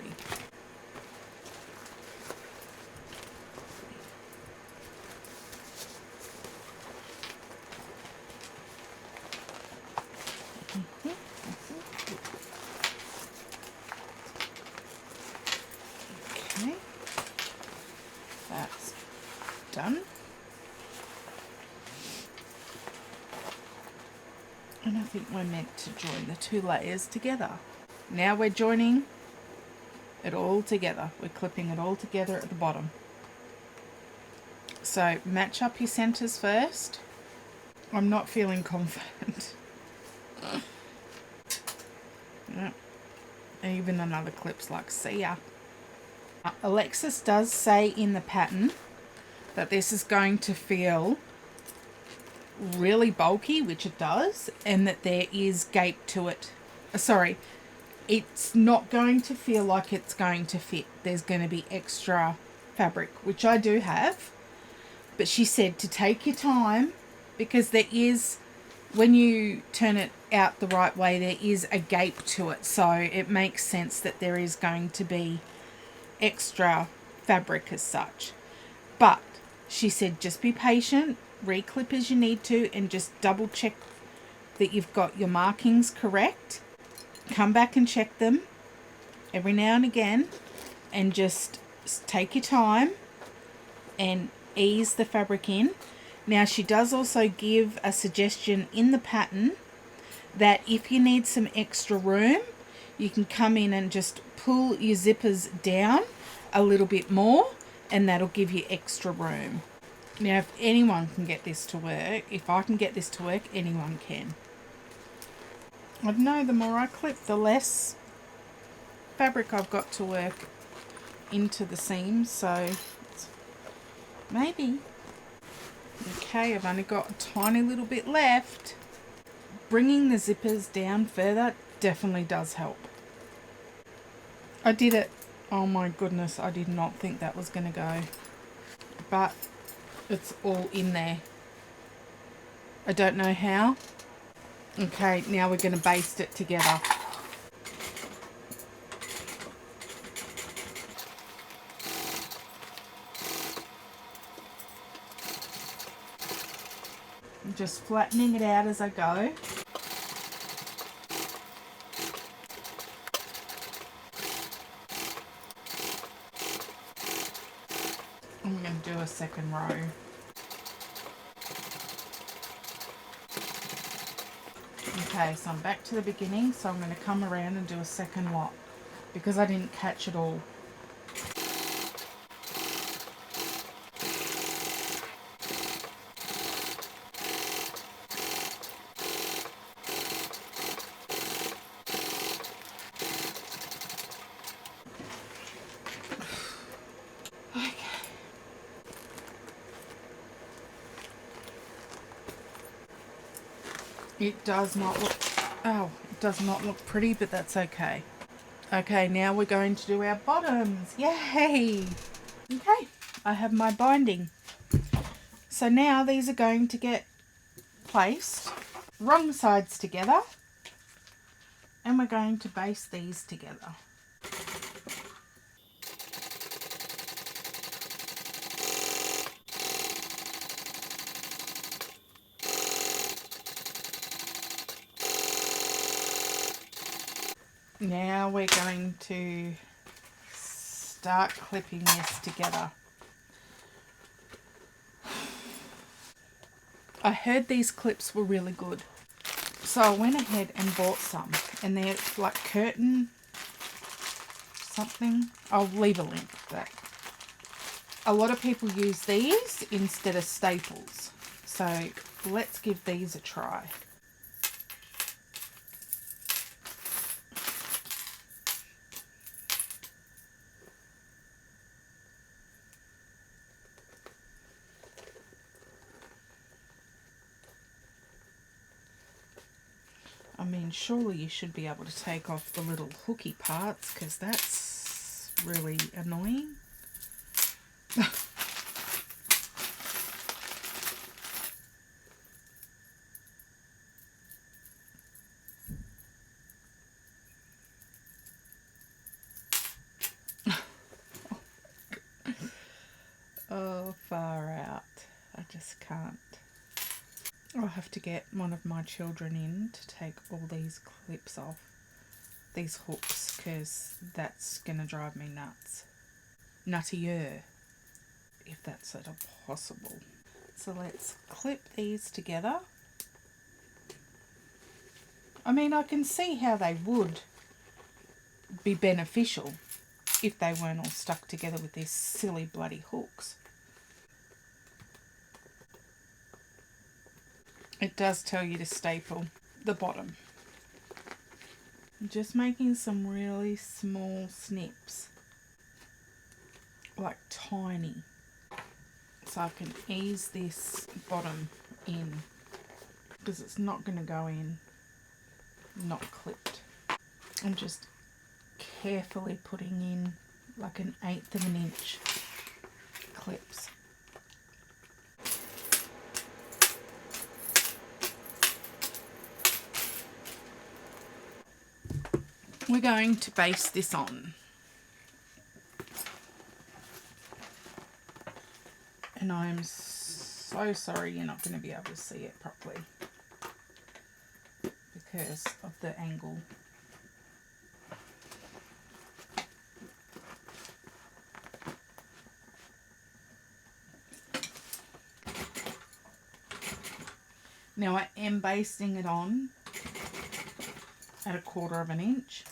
Okay, that's done. And I think we're meant to join the 2 layers together. Now we're joining it all together. We're clipping it all together at the bottom. So match up your centers first. I'm not feeling confident. Yep. Even another clip's like, see ya. Alexis does say in the pattern that this is going to feel really bulky, which it does, and that there is gape to it. Sorry, it's not going to feel like it's going to fit. There's going to be extra fabric, which I do have, but she said to take your time because there is, when you turn it out the right way, there is a gape to it, so it makes sense that there is going to be extra fabric as such. But she said just be patient, reclip as you need to, and just double check that you've got your markings correct. Come back and check them every now and again, and just take your time and ease the fabric in. Now she does also give a suggestion in the pattern that if you need some extra room, you can come in and just pull your zippers down a little bit more, and that'll give you extra room. Now, if anyone can get this to work, if I can get this to work, anyone can. I know the more I clip, the less fabric I've got to work into the seams, so maybe. Okay, I've only got a tiny little bit left. Bringing the zippers down further definitely does help. I did it. Oh my goodness, I did not think that was going to go. But it's all in there. I don't know how. Okay, now we're going to baste it together. I'm just flattening it out as I go. I'm going to do a second row. Okay, so I'm back to the beginning, so I'm going to come around and do a second lot because I didn't catch it all. It does not look, it does not look pretty, but that's okay. Okay, now we're going to do our bottoms. Yay! Okay, I have my binding. So now these are going to get placed wrong sides together and we're going to baste these together. Now we're going to start clipping this together. I heard these clips were really good, so I went ahead and bought some, and they're like curtain something. I'll leave a link, but a lot of people use these instead of staples, so let's give these a try. I mean, surely you should be able to take off the little hooky parts, because that's really annoying. Oh, far out. I just can't. I'll have to get one of my children in to take all these clips off, these hooks, because that's going to drive me nuts. Nuttier, if that's at all possible. So let's clip these together. I mean, I can see how they would be beneficial if they weren't all stuck together with these silly bloody hooks. It does tell you to staple the bottom. I'm just making some really small snips, like tiny, so I can ease this bottom in, because it's not going to go in not clipped. I'm just carefully putting in like 1/8 of an inch clips. We're going to baste this on. And I'm so sorry you're not going to be able to see it properly because of the angle. Now I am basting it on at 1/4 of an inch.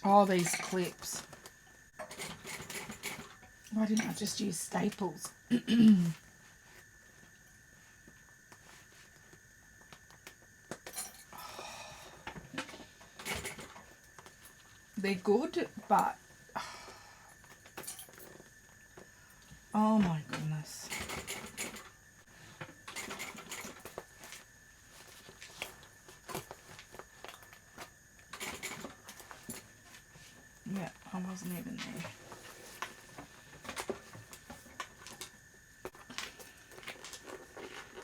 Oh, these clips. Why didn't I just use staples? They're good, but oh my goodness. Yeah, I wasn't even there.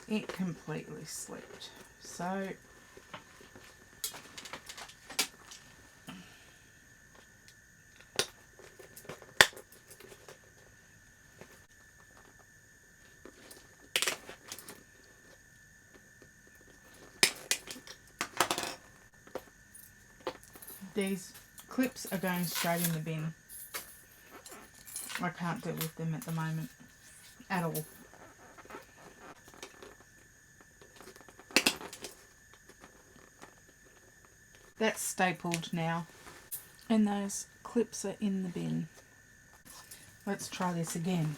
It completely slipped. So these clips are going straight in the bin. I can't deal with them at the moment at all. That's stapled now, and those clips are in the bin. Let's try this again.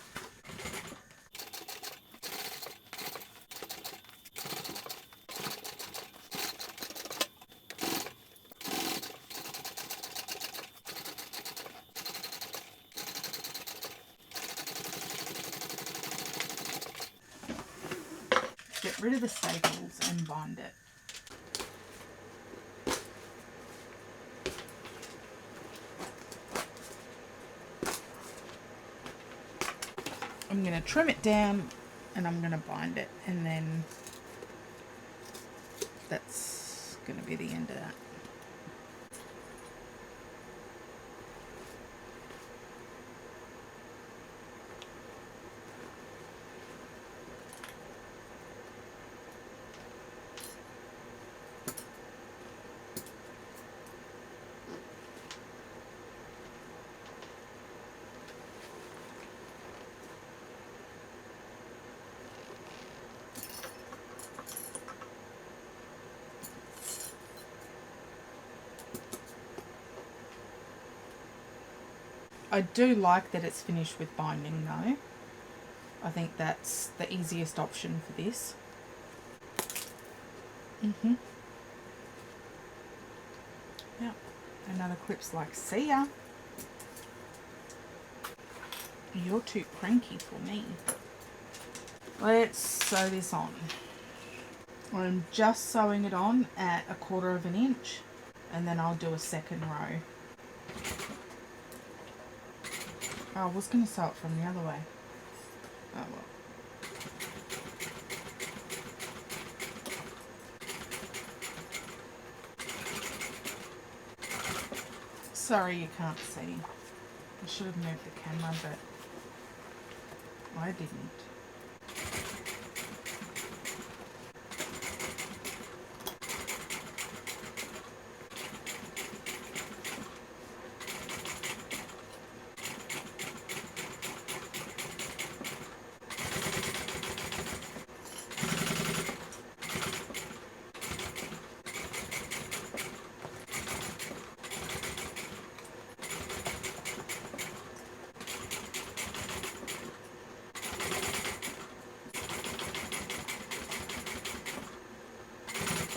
Get rid of the staples and bind it. I'm going to trim it down and I'm going to bind it, and then that's going to be the end of that. I do like that it's finished with binding though. I think that's the easiest option for this. Yeah. Another clip's like, see ya. You're too cranky for me. Let's sew this on. I'm just sewing it on at 1/4 of an inch, and then I'll do a second row. Oh, I was going to sew it from the other way. Oh well. Sorry you can't see. I should have moved the camera, but I didn't.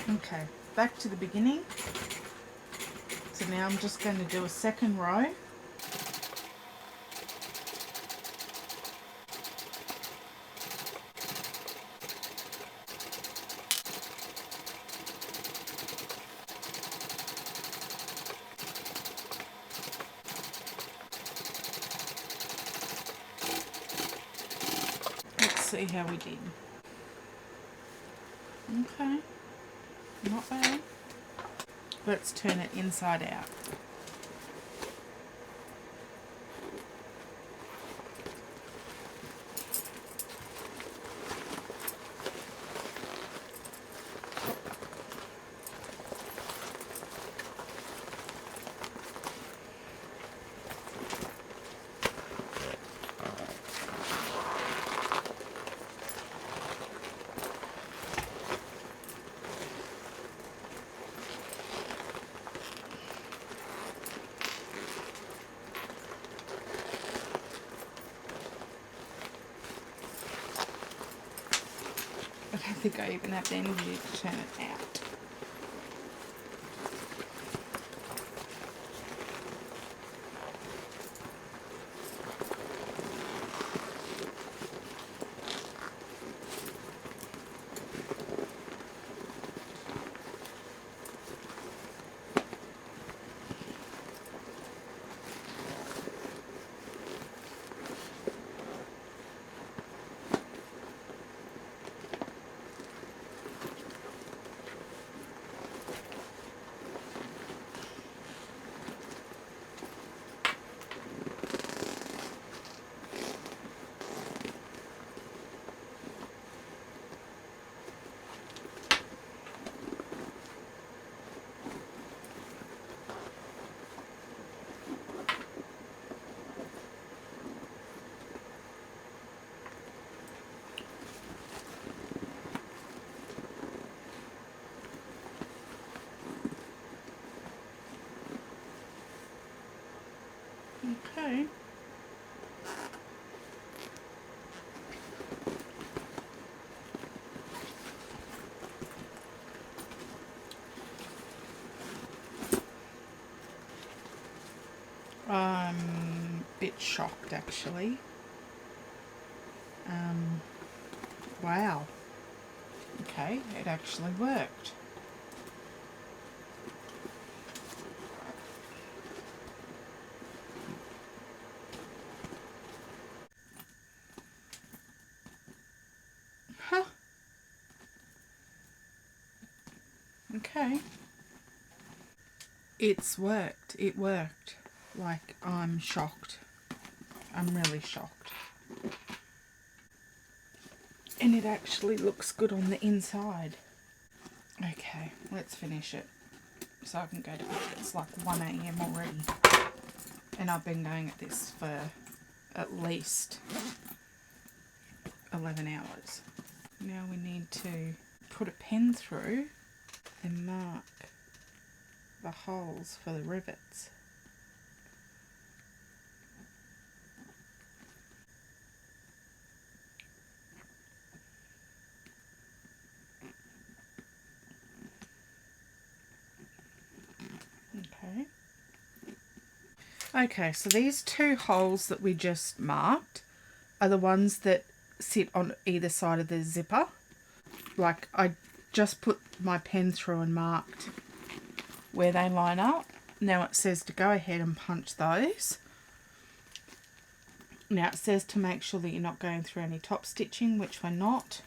Okay, back to the beginning. So now I'm just going to do a second row. Let's see how we did. Okay, not bad. Let's turn it inside out. I don't think I even have the energy to turn it out. Okay. I'm a bit shocked actually. Wow. Okay, it actually worked. Huh. Okay. It's worked. It worked. Like, I'm shocked. I'm really shocked. And it actually looks good on the inside. Okay, let's finish it so I can go to bed. It's like 1 a.m. already. And I've been going at this for at least 11 hours. Now we need to put a pen through and mark the holes for the rivets. Okay, so these 2 holes that we just marked are the ones that sit on either side of the zipper. Like, I just put my pen through and marked where they line up. Now it says to go ahead and punch those. Now it says to make sure that you're not going through any top stitching, which we're not.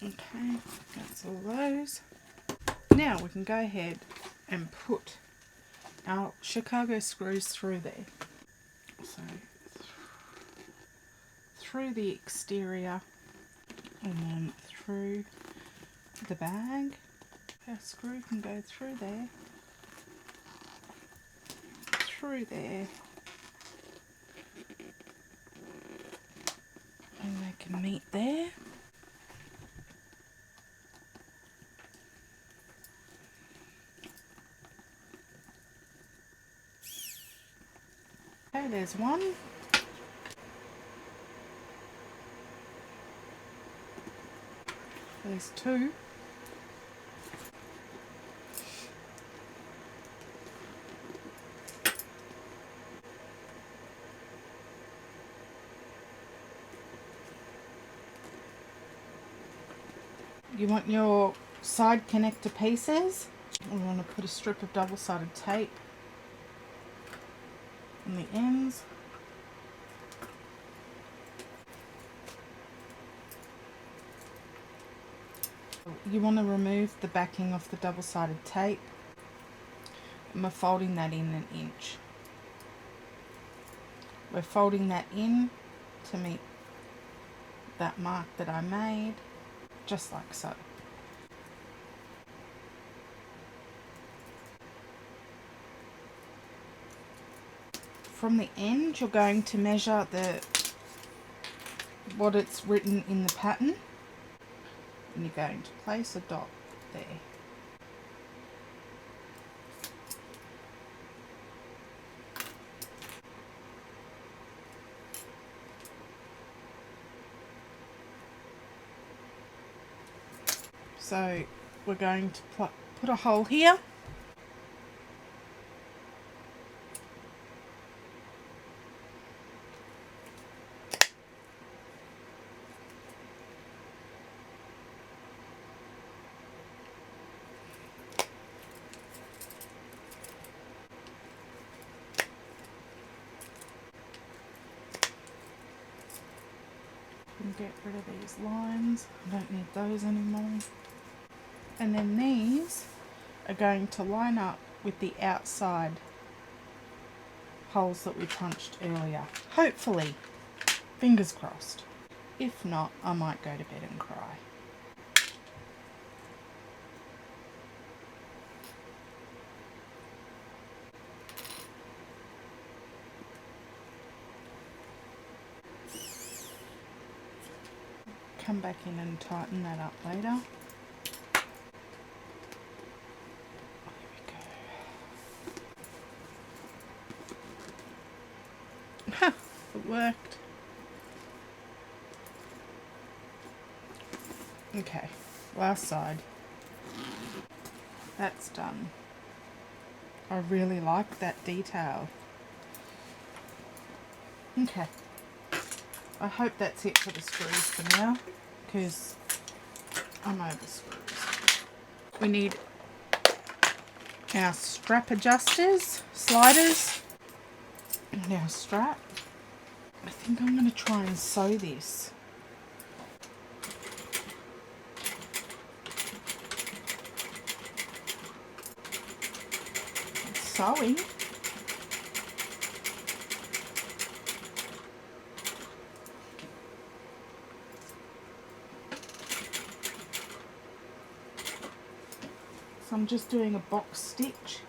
Okay, that's all those. Now we can go ahead and put our Chicago screws through there. So through the exterior and then through the bag. Our screw can go through there, through there, and they can meet there. Okay, there's one. There's 2. You want your side connector pieces. We want to put a strip of double-sided tape on the ends. You want to remove the backing of the double-sided tape, and we're folding that in 1 inch. We're folding that in to meet that mark that I made, just like so. From the end, you're going to measure what it's written in the pattern, and you're going to place a dot there. So we're going to put a hole here. And get rid of these lines. I don't need those anymore. And then these are going to line up with the outside holes that we punched earlier. Hopefully. Fingers crossed. If not, I might go to bed and cry. Come back in and tighten that up later. It worked. Okay, last side. That's done. I really like that detail. Okay. I hope that's it for the screws for now, because I'm over screws. We need our strap adjusters, sliders, and our strap. I think I'm going to try and sew this. Sewing. So I'm just doing a box stitch.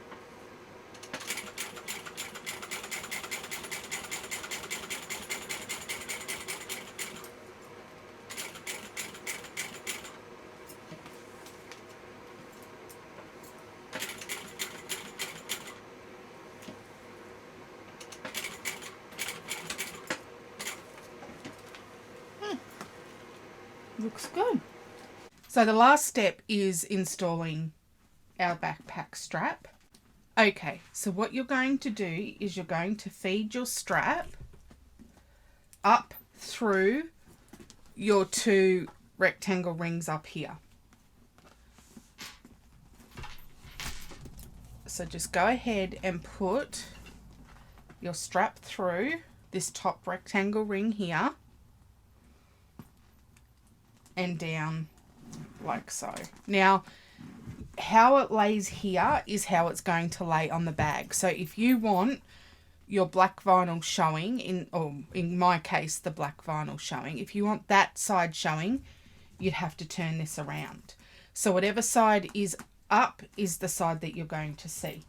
Looks good. So the last step is installing our backpack strap. Okay, so what you're going to do is you're going to feed your strap up through your 2 rectangle rings up here. So just go ahead and put your strap through this top rectangle ring here and down like so. Now, how it lays here is how it's going to lay on the bag. So if you want your black vinyl showing, or in my case, the black vinyl showing, if you want that side showing, you'd have to turn this around. So whatever side is up is the side that you're going to see.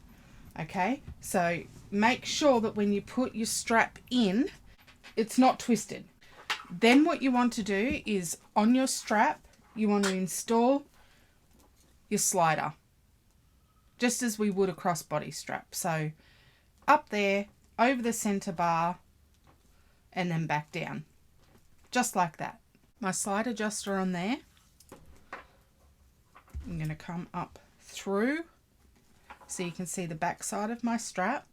Okay, so make sure that when you put your strap in, it's not twisted. Then what you want to do is on your strap, you want to install your slider, just as we would a crossbody strap. So up there, over the center bar, and then back down, just like that. My slide adjuster on there. I'm going to come up through so you can see the back side of my strap.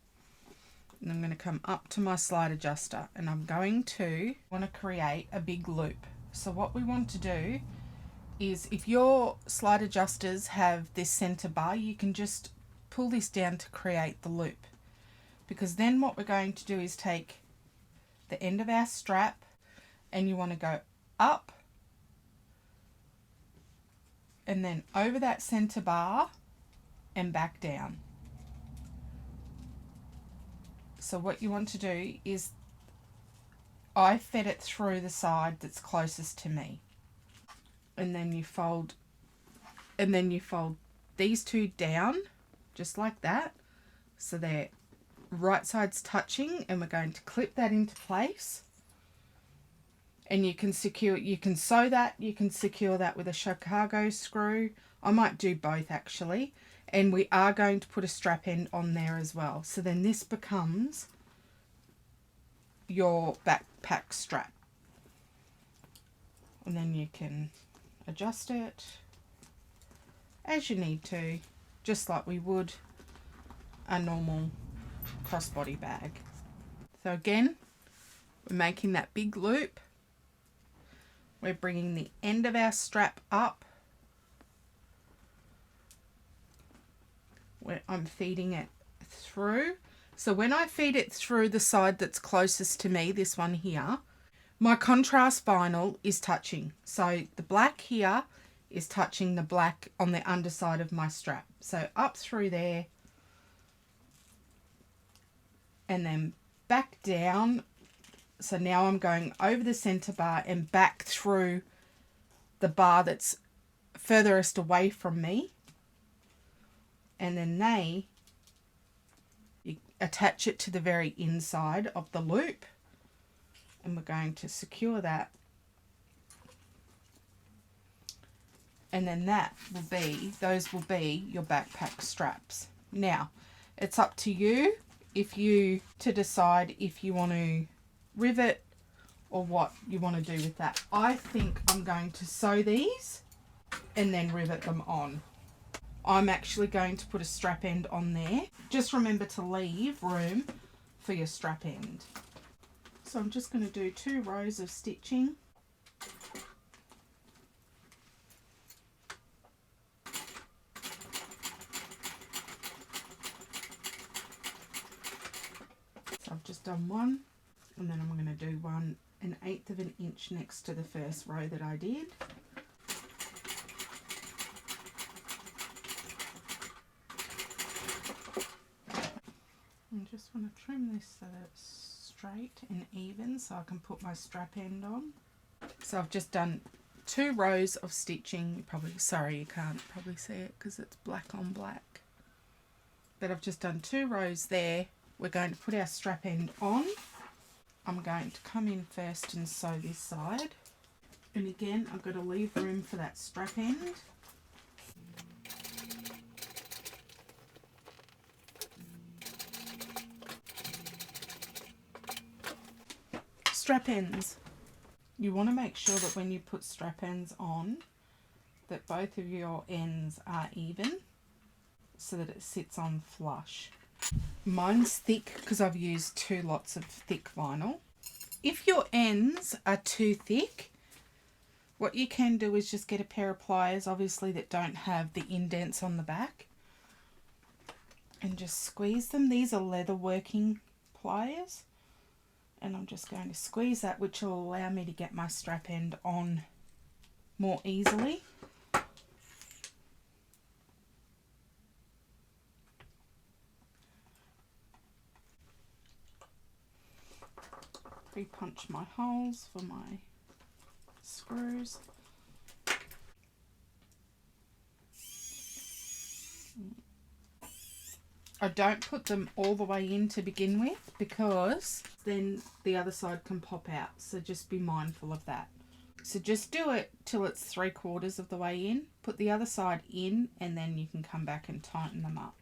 And I'm going to come up to my slide adjuster, and I'm going to want to create a big loop. So what we want to do is, if your slide adjusters have this center bar, you can just pull this down to create the loop. Because then what we're going to do is take the end of our strap, and you want to go up and then over that center bar and back down. So what you want to do is, I fed it through the side that's closest to me, and then you fold these 2 down just like that, so they're right sides touching, and we're going to clip that into place. And you can sew that, you can secure that with a Chicago screw. I might do both actually. And we are going to put a strap end on there as well. So then this becomes your backpack strap. And then you can adjust it as you need to, just like we would a normal crossbody bag. So again, we're making that big loop. We're bringing the end of our strap up. I'm feeding it through. So when I feed it through the side that's closest to me, this one here, my contrast vinyl is touching. So the black here is touching the black on the underside of my strap. So up through there and then back down. So now I'm going over the center bar and back through the bar that's furthest away from me. And then you attach it to the very inside of the loop, and we're going to secure that. And then those will be your backpack straps. Now, it's up to you to decide if you want to rivet or what you want to do with that. I think I'm going to sew these and then rivet them on. I'm actually going to put a strap end on there. Just remember to leave room for your strap end. So I'm just going to do 2 rows of stitching. just done one, and then I'm going to do 1/8 of an inch next to the first row that I did. I just want to trim this so that it's straight and even so I can put my strap end on. So I've just done 2 rows of stitching. Sorry, you can't probably see it because it's black on black. But I've just done 2 rows there. We're going to put our strap end on. I'm going to come in first and sew this side. And again, I've got to leave room for that strap end. Strap ends. You want to make sure that when you put strap ends on, that both of your ends are even so that it sits on flush. Mine's thick because I've used 2 lots of thick vinyl. If your ends are too thick, what you can do is just get a pair of pliers, obviously that don't have the indents on the back, and just squeeze them. These are leather working pliers. And I'm just going to squeeze that, which will allow me to get my strap end on more easily. Pre-punch my holes for my screws. I don't put them all the way in to begin with because then the other side can pop out. So just be mindful of that. So just do it till it's 3/4 of the way in. Put the other side in and then you can come back and tighten them up.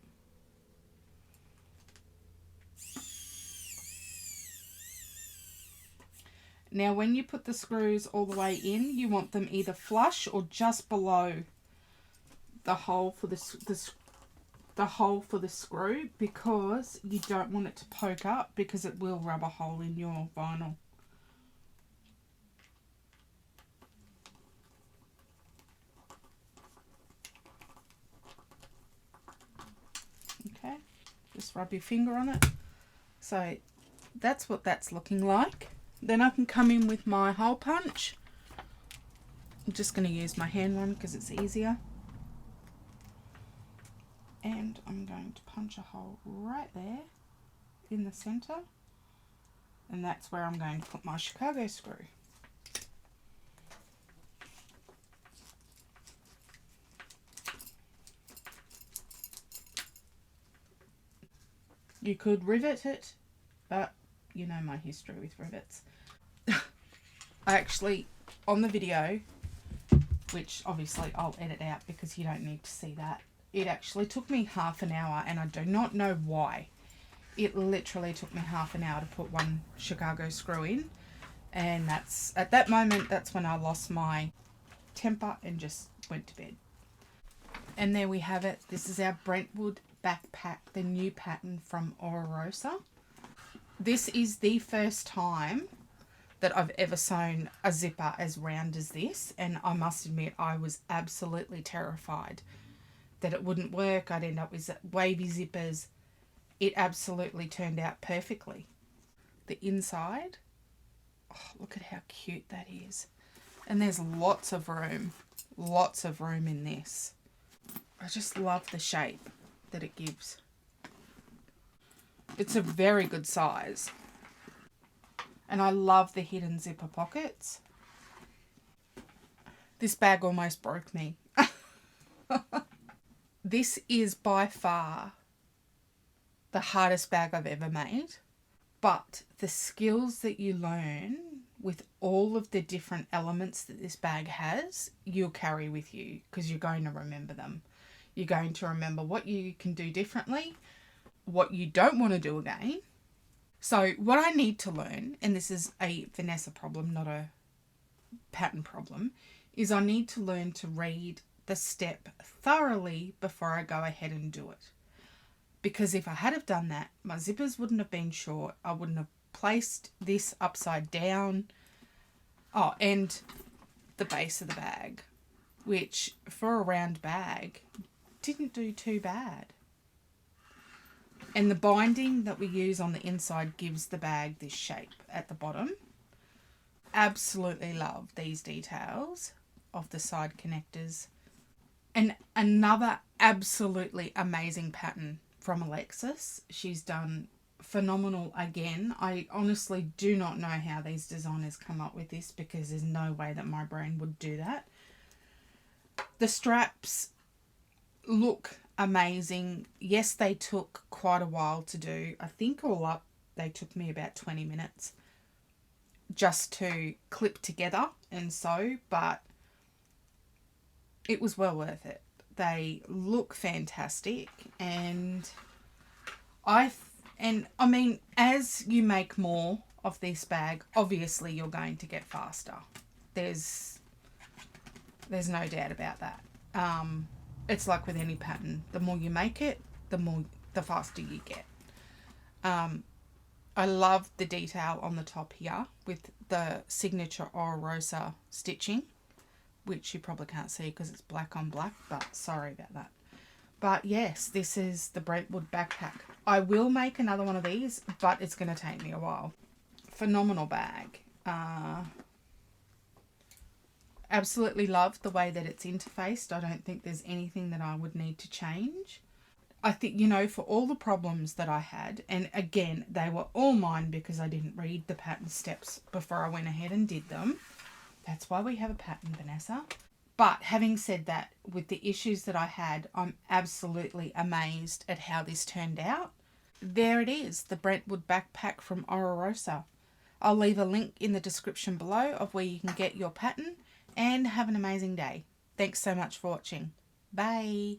Now when you put the screws all the way in, you want them either flush or just below the hole for the screw, because you don't want it to poke up because it will rub a hole in your vinyl. Okay, just rub your finger on it. So that's what that's looking like. Then I can come in with my hole punch. I'm just going to use my hand one because it's easier. And I'm going to punch a hole right there in the center, and that's where I'm going to put my Chicago screw. You could rivet it, but you know my history with rivets. I actually, on the video, which obviously I'll edit out because you don't need to see that, it actually took me half an hour, and I do not know why. It literally took me half an hour to put one Chicago screw in, and that's, at that moment, that's when I lost my temper and just went to bed. And there we have it. This is our Brentwood backpack, the new pattern from Rosa. This is the first time that I've ever sewn a zipper as round as this, and I must admit I was absolutely terrified that it wouldn't work. I'd end up with wavy zippers. It absolutely turned out perfectly. The inside, oh, look at how cute that is. And there's lots of room in this. I just love the shape that it gives. It's a very good size. And I love the hidden zipper pockets. This bag almost broke me. This is by far the hardest bag I've ever made. But the skills that you learn with all of the different elements that this bag has, you'll carry with you because you're going to remember them. You're going to remember what you can do differently, what you don't want to do again. So what I need to learn, and this is a Vanessa problem, not a pattern problem, is I need to learn to read the step thoroughly before I go ahead and do it. Because if I had have done that, my zippers wouldn't have been short. I wouldn't have placed this upside down. Oh, and the base of the bag, which for a round bag didn't do too bad. And the binding that we use on the inside gives the bag this shape at the bottom. Absolutely love these details of the side connectors. And another absolutely amazing pattern from Alexis. She's done phenomenal again. I honestly do not know how these designers come up with this, because there's no way that my brain would do that. The straps look amazing. Yes, they took quite a while to do. I think all up they took me about 20 minutes just to clip together and sew, but it was well worth it. They look fantastic, and I mean, as you make more of this bag, obviously you're going to get faster. There's no doubt about that. It's like with any pattern. The more you make it, the faster you get. I love the detail on the top here with the signature Rosa stitching, which you probably can't see because it's black on black, but sorry about that. But yes, this is the Brentwood backpack. I will make another one of these, but it's going to take me a while. Phenomenal bag. Absolutely love the way that it's interfaced. I don't think there's anything that I would need to change. I think, for all the problems that I had, and again, they were all mine because I didn't read the pattern steps before I went ahead and did them. That's why we have a pattern, Vanessa. But having said that, with the issues that I had, I'm absolutely amazed at how this turned out. There it is, the Brentwood backpack from Rosa. I'll leave a link in the description below of where you can get your pattern, and have an amazing day. Thanks so much for watching. Bye.